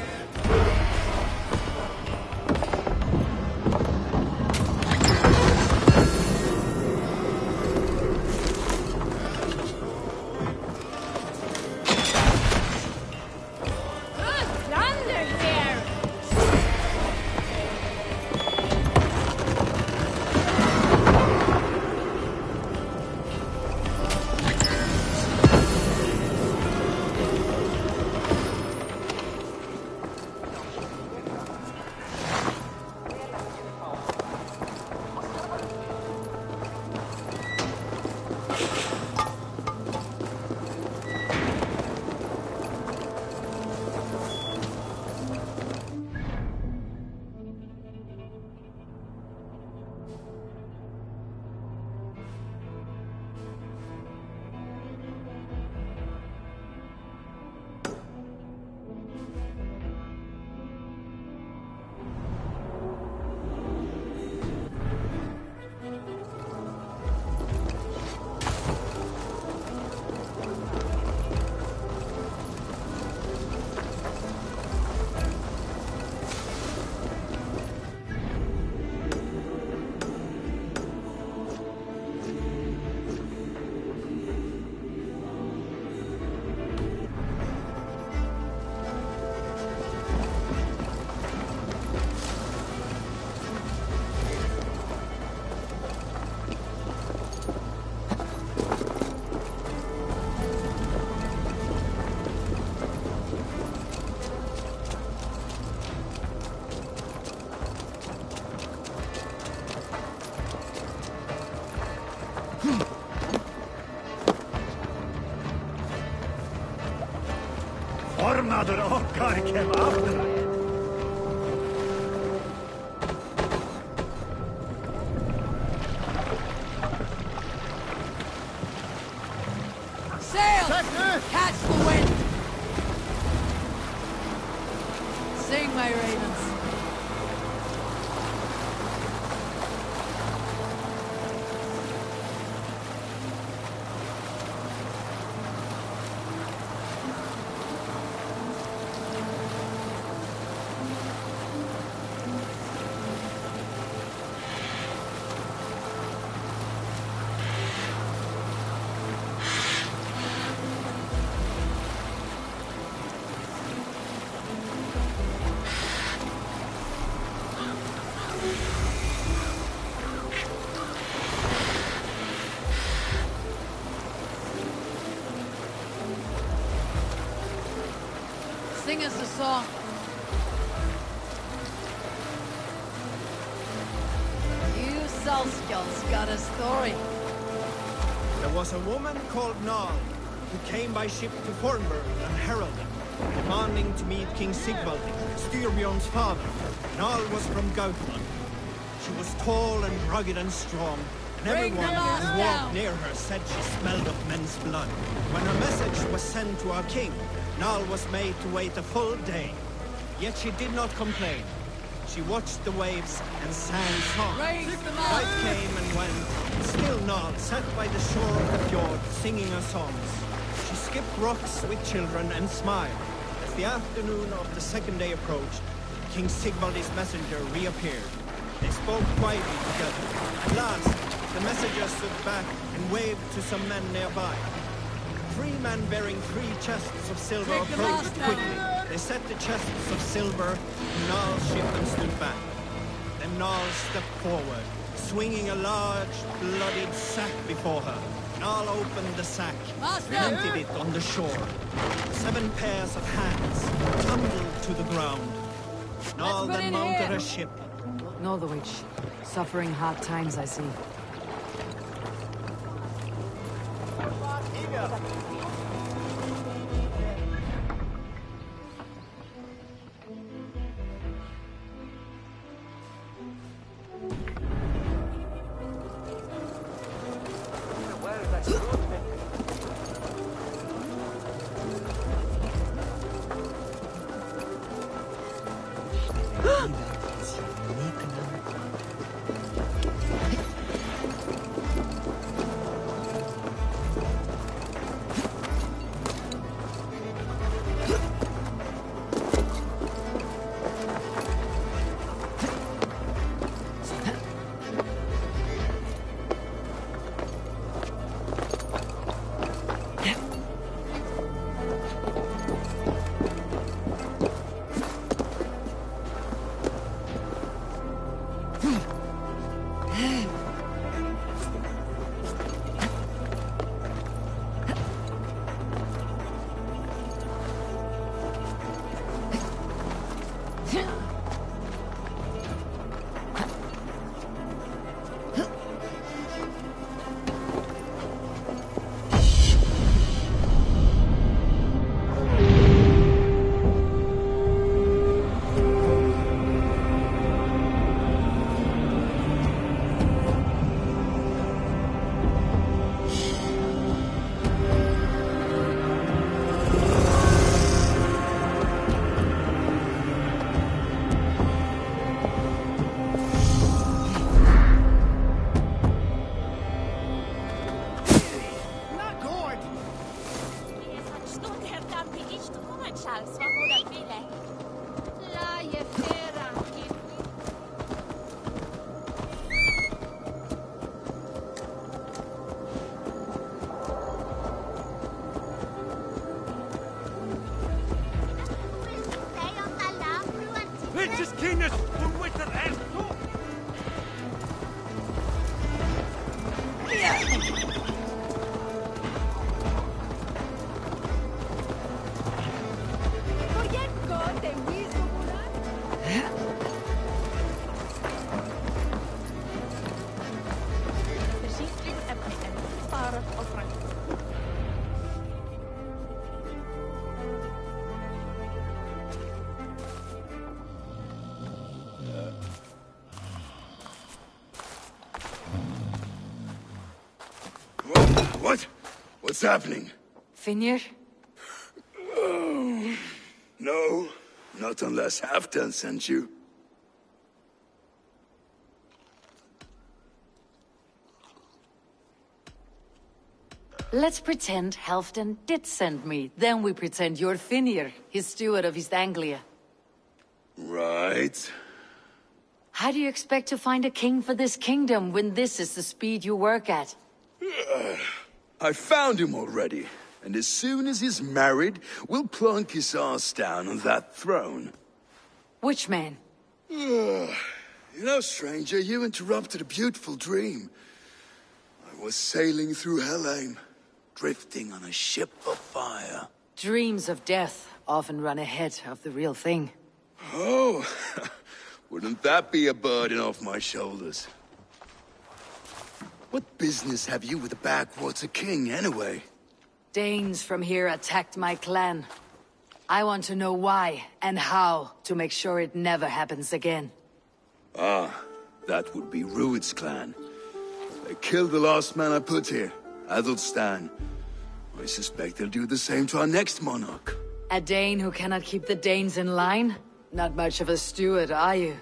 Formader okkar kem aftur. Sail! Catch the wind! Sing, my ravens. Sing us a song. You Salskjalls got a story. There was a woman called Nal, who came by ship to Fornburg and heralded, demanding to meet King Sigvaldi, Styrbjorn's father. Nal was from Gautland. She was tall and rugged and strong, and everyone who walked near her said she smelled of men's blood. When her message was sent to our king, Nal was made to wait a full day. Yet she did not complain. She watched the waves and sang songs. Night came and went. Still Nal sat by the shore of the fjord, singing her songs. She skipped rocks with children and smiled. As the afternoon of the second day approached, King Sigvaldi's messenger reappeared. They spoke quietly together. At last, the messenger stood back and waved to some men nearby. 3 men bearing 3 chests of silver approached quickly. They set the chests of silver to Nal's ship and stood back. Then Nal stepped forward, swinging a large, bloodied sack before her. Jarl opened the sack and emptied it on the shore. 7 pairs of hands tumbled to the ground. Jarl then mounted a ship. Northwich, suffering hard times, I see. What? What's happening? Finir? Oh, no, not unless Halfdan sent you. Let's pretend Halfdan did send me. Then we pretend you're Finir, his steward of East Anglia. Right. How do you expect to find a king for this kingdom when this is the speed you work at? I found him already, and as soon as he's married, we'll plunk his ass down on that throne. Which man? You know, stranger, you interrupted a beautiful dream. I was sailing through Helheim, drifting on a ship of fire. Dreams of death often run ahead of the real thing. Oh, wouldn't that be a burden off my shoulders? What business have you with the Backwater King, anyway? Danes from here attacked my clan. I want to know why and how to make sure it never happens again. Ah, that would be Rued's clan. They killed the last man I put here, Adelstan. I suspect they'll do the same to our next monarch. A Dane who cannot keep the Danes in line? Not much of a steward, are you?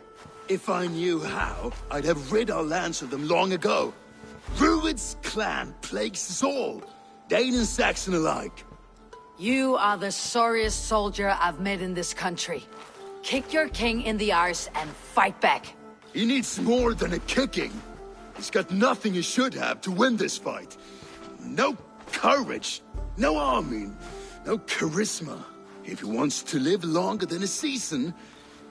If I knew how, I'd have rid our lands of them long ago. Rued's clan plagues us all, Dane and Saxon alike. You are the sorriest soldier I've met in this country. Kick your king in the arse and fight back. He needs more than a kicking. He's got nothing he should have to win this fight. No courage, no army, no charisma. If he wants to live longer than a season,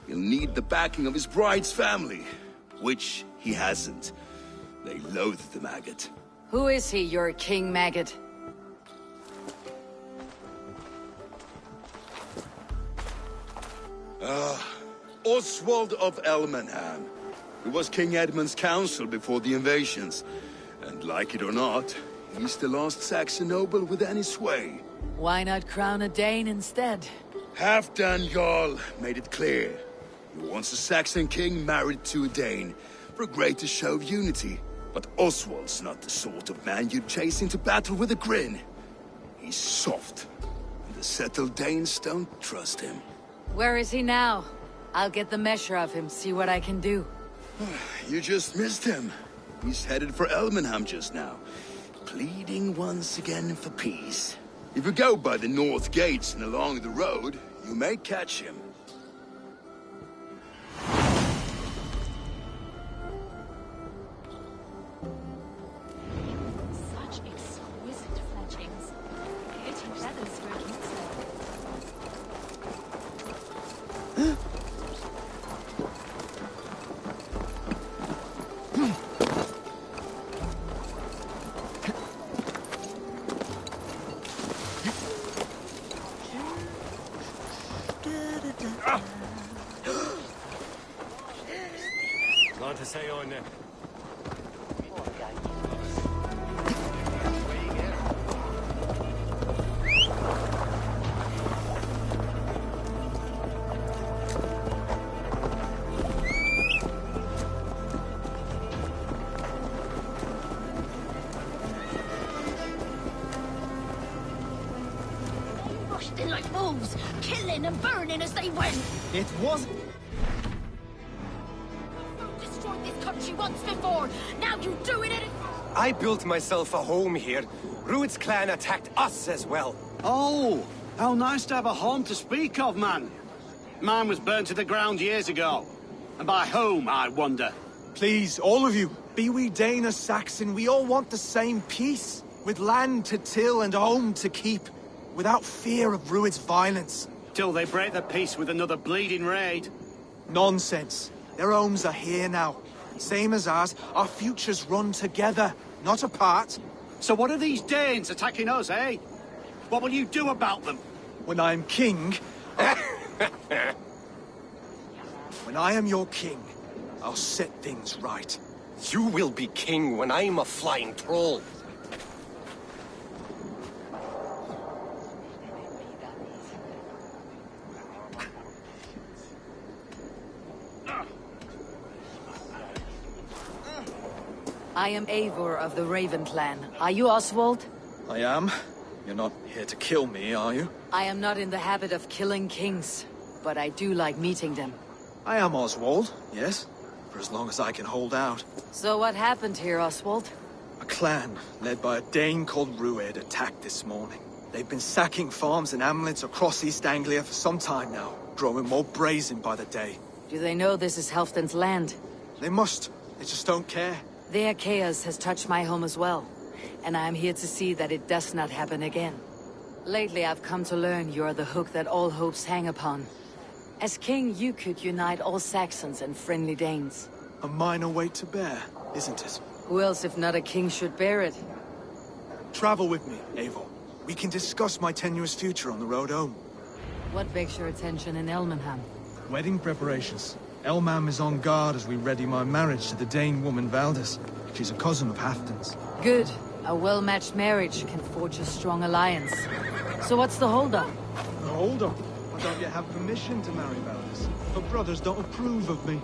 he'll need the backing of his bride's family, which he hasn't. They loathe the maggot. Who is he, your king maggot? Oswald of Elmenham, who was King Edmund's counsel before the invasions. And like it or not, he's the last Saxon noble with any sway. Why not crown a Dane instead? Halfdan Jarl made it clear. He wants a Saxon king married to a Dane, for a greater show of unity. But Oswald's not the sort of man you'd chase into battle with a grin. He's soft, and the settled Danes don't trust him. Where is he now? I'll get the measure of him, see what I can do. You just missed him. He's headed for Elmenham just now, pleading once again for peace. If you go by the north gates and along the road, you may catch him. Such exquisite fletchings. Creating feathers for a kingsman. Not to say on there. Rushed in like wolves, killing and burning as they went. It was... Destroyed this country once before. Now you do it in I built myself a home here. Rued's clan attacked us as well. Oh, how nice to have a home to speak of, man. Mine was burnt to the ground years ago. And by whom, I wonder? Please, all of you, be we Dane or Saxon, we all want the same peace. With land to till and home to keep. Without fear of Rued's violence. Till they break the peace with another bleeding raid. Nonsense. Their homes are here now. Same as ours, our futures run together, not apart. So what are these Danes attacking us, eh? What will you do about them? When I'm king... When I am your king, I'll set things right. You will be king when I'm a flying troll. I am Eivor of the Raven clan. Are you Oswald? I am. You're not here to kill me, are you? I am not in the habit of killing kings, but I do like meeting them. I am Oswald, yes. For as long as I can hold out. So what happened here, Oswald? A clan, led by a Dane called Rued, attacked this morning. They've been sacking farms and hamlets across East Anglia for some time now, growing more brazen by the day. Do they know this is Halfdan's land? They must. They just don't care. Their chaos has touched my home as well, and I am here to see that it does not happen again. Lately I've come to learn you are the hook that all hopes hang upon. As king, you could unite all Saxons and friendly Danes. A minor weight to bear, isn't it? Who else, if not a king, should bear it? Travel with me, Eivor. We can discuss my tenuous future on the road home. What begs your attention in Elmenham? Wedding preparations. Elmam is on guard as we ready my marriage to the Dane woman Valdis. She's a cousin of Halfdan's. Good. A well-matched marriage can forge a strong alliance. So what's the holdup? The holdup? I don't yet have permission to marry Valdis. Her brothers don't approve of me.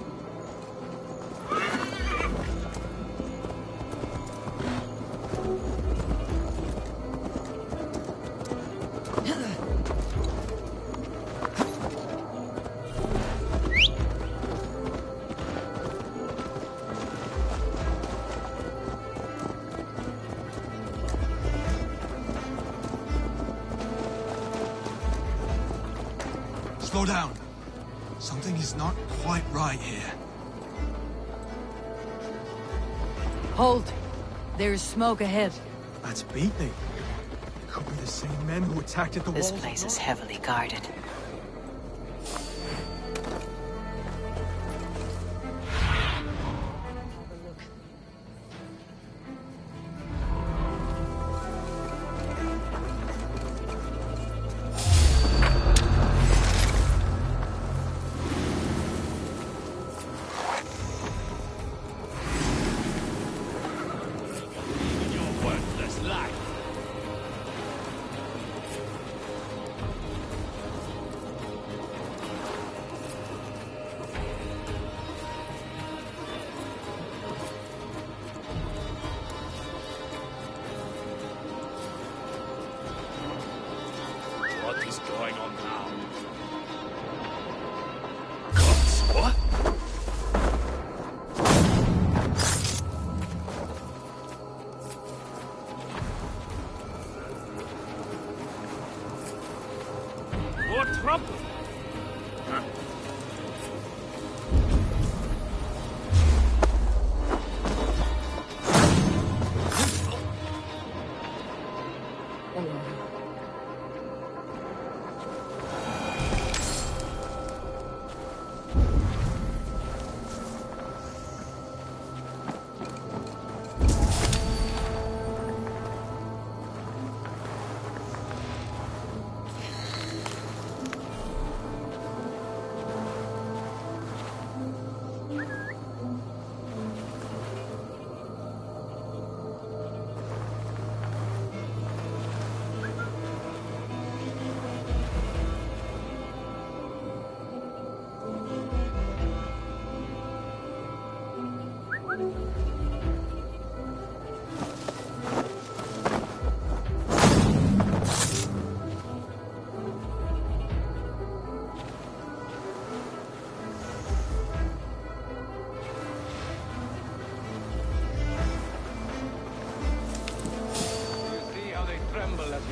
Slow down. Something is not quite right here. Hold. There is smoke ahead. That's beating. Could be the same men who attacked at the walls. This place is heavily guarded. is going on now? Gods, what? More trouble? Huh.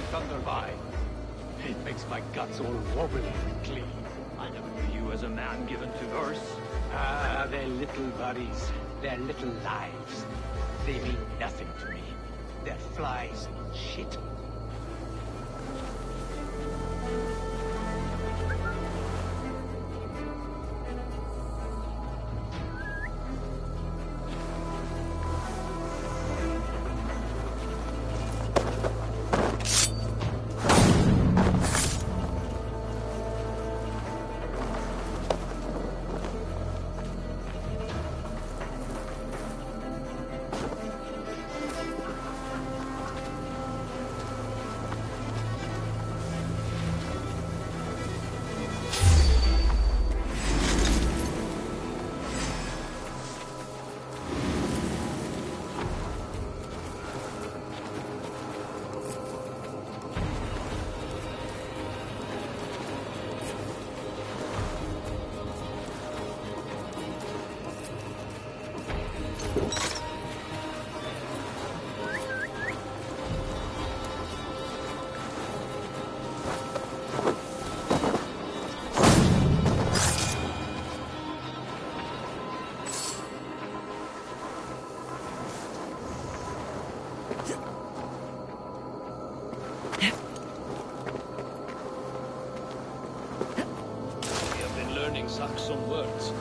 Thunder by. It makes my guts all wobbly and clean. I never knew you as a man given to verse. Ah, they're little worries. They're little lives. They mean nothing to me. They're flies and shit. Saxon words.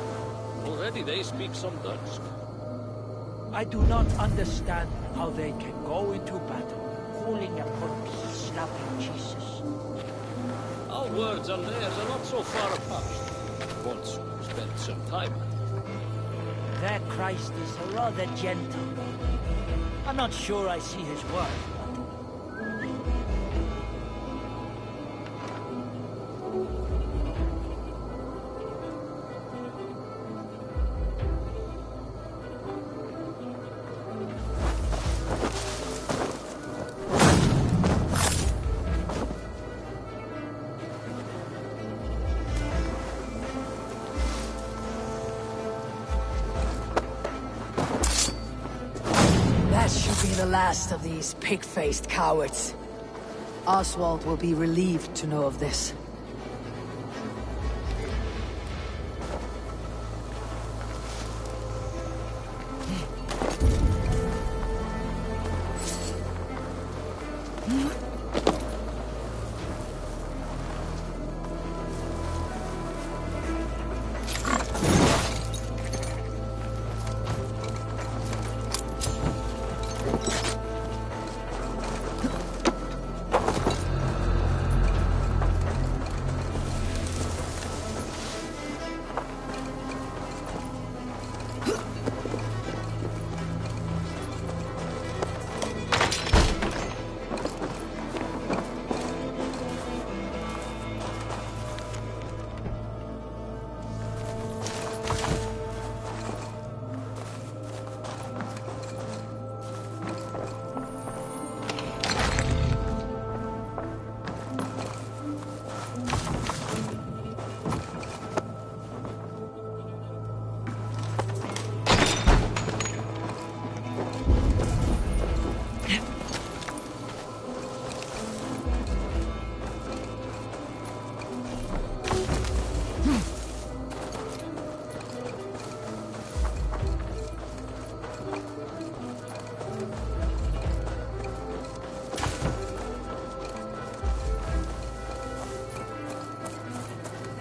Already they speak some Dutch. I do not understand how they can go into battle, holding a corpse, slapping Jesus. Our words and theirs are not so far apart. Once you spent some time. Their Christ is rather gentle. I'm not sure I see his word. The last of these pig-faced cowards. Oswald will be relieved to know of this.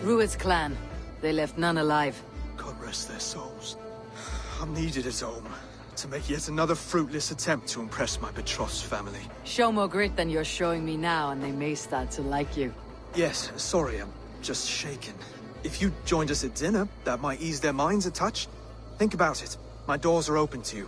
Rued's clan. They left none alive. God rest their souls. I'm needed at home to make yet another fruitless attempt to impress my betrothed's family. Show more grit than you're showing me now, and they may start to like you. Yes, sorry, I'm just shaken. If you joined us at dinner, that might ease their minds a touch. Think about it. My doors are open to you.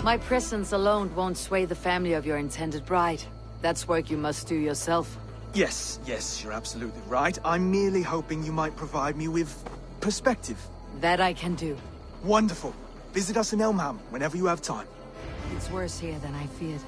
My presence alone won't sway the family of your intended bride. That's work you must do yourself. Yes, you're absolutely right. I'm merely hoping you might provide me with perspective. That I can do. Wonderful. Visit us in Elmham whenever you have time. It's worse here than I feared.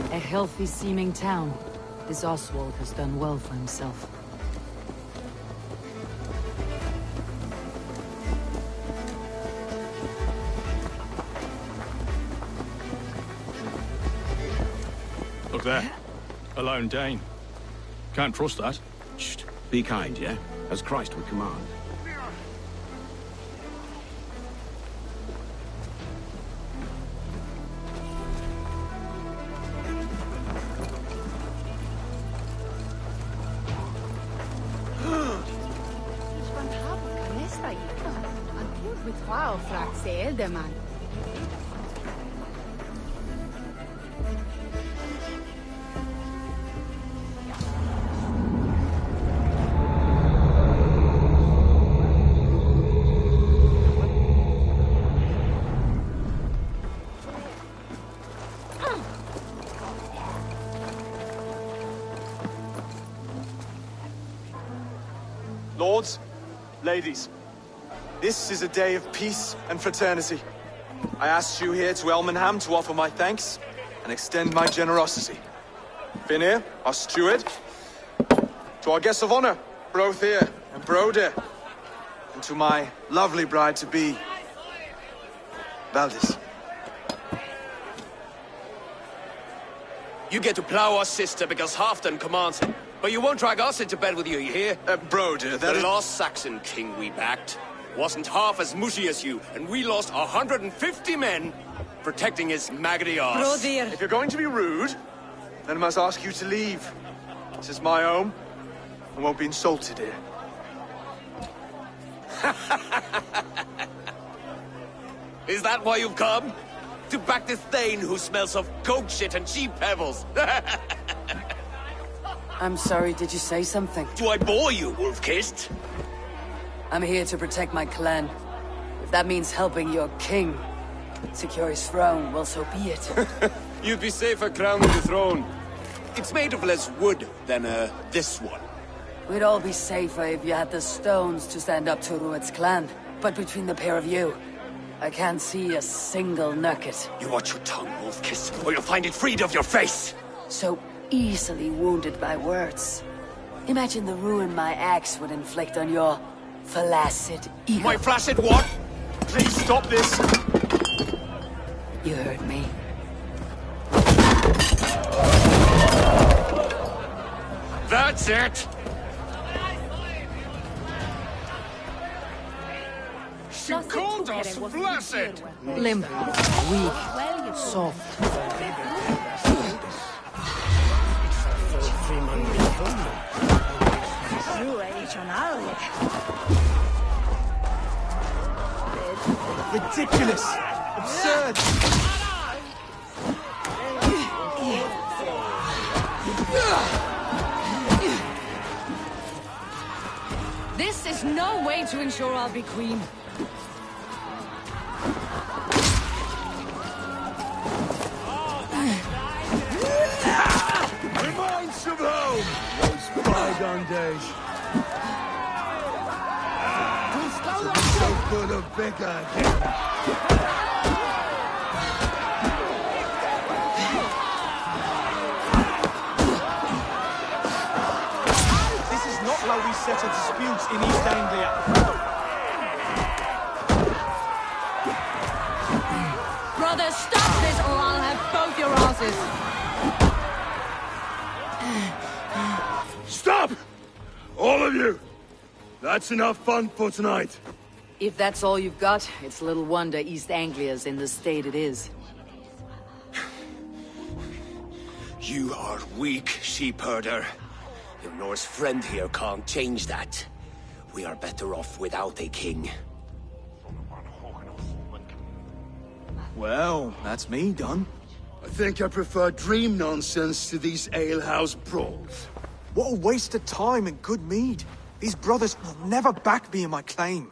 A healthy-seeming town. This Oswald has done well for himself. Look there. A lone Dane. Can't trust that. Shh. Be kind, yeah? As Christ would command. Lords, ladies, this is a day of peace and fraternity. I asked you here to Elmenham to offer my thanks and extend my generosity. Finir, our steward, to our guests of honor, Brothir and Broder, and to my lovely bride-to-be, Valdis. You get to plow our sister because Halfdan commands it. But you won't drag us into bed with you hear? Broder, that the is... last Saxon king we backed wasn't half as mushy as you, and we lost 150 men protecting his maggoty arse. Brodir! If you're going to be rude, then I must ask you to leave. This is my home. I won't be insulted here. Is that why you've come? To back this Thane who smells of goat shit and cheap pebbles? I'm sorry, did you say something? Do I bore you, wolf-kissed? I'm here to protect my clan. If that means helping your king secure his throne, well, so be it. You'd be safer crowning the throne. It's made of less wood than, this one. We'd all be safer if you had the stones to stand up to Rued's clan. But between the pair of you, I can't see a single nugget. You watch your tongue, wolf-kissed, or you'll find it freed of your face! So easily wounded by words. Imagine the ruin my axe would inflict on your flaccid ego. My flaccid what? Please stop this! You heard me. That's it! She called us flaccid! Limp, weak, soft. Ridiculous! Absurd! This is no way to ensure I'll be queen. Reminds of home! Those bygone days. So full of vigor again. This is not how we settle disputes in East Anglia. Brother, stop this or I'll have both your asses. Stop! All of you! That's enough fun for tonight. If that's all you've got, it's little wonder East Anglia's in the state it is. You are weak, sheep herder. Your Norse friend here can't change that. We are better off without a king. Well, that's me done. I think I prefer dream nonsense to these alehouse brawls. What a waste of time and good mead. These brothers will never back me in my claim.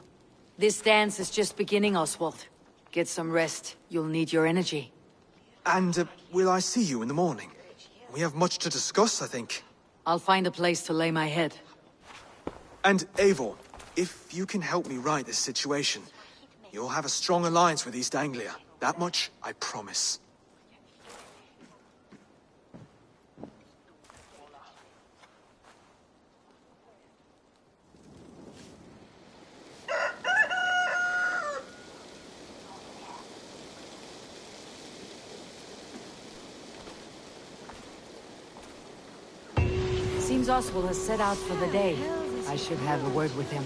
This dance is just beginning, Oswald. Get some rest. You'll need your energy. And will I see you in the morning? We have much to discuss, I think. I'll find a place to lay my head. And Eivor, if you can help me right this situation, you'll have a strong alliance with East Anglia. That much, I promise. Seems Oswald has set out for the day. I should have a word with him.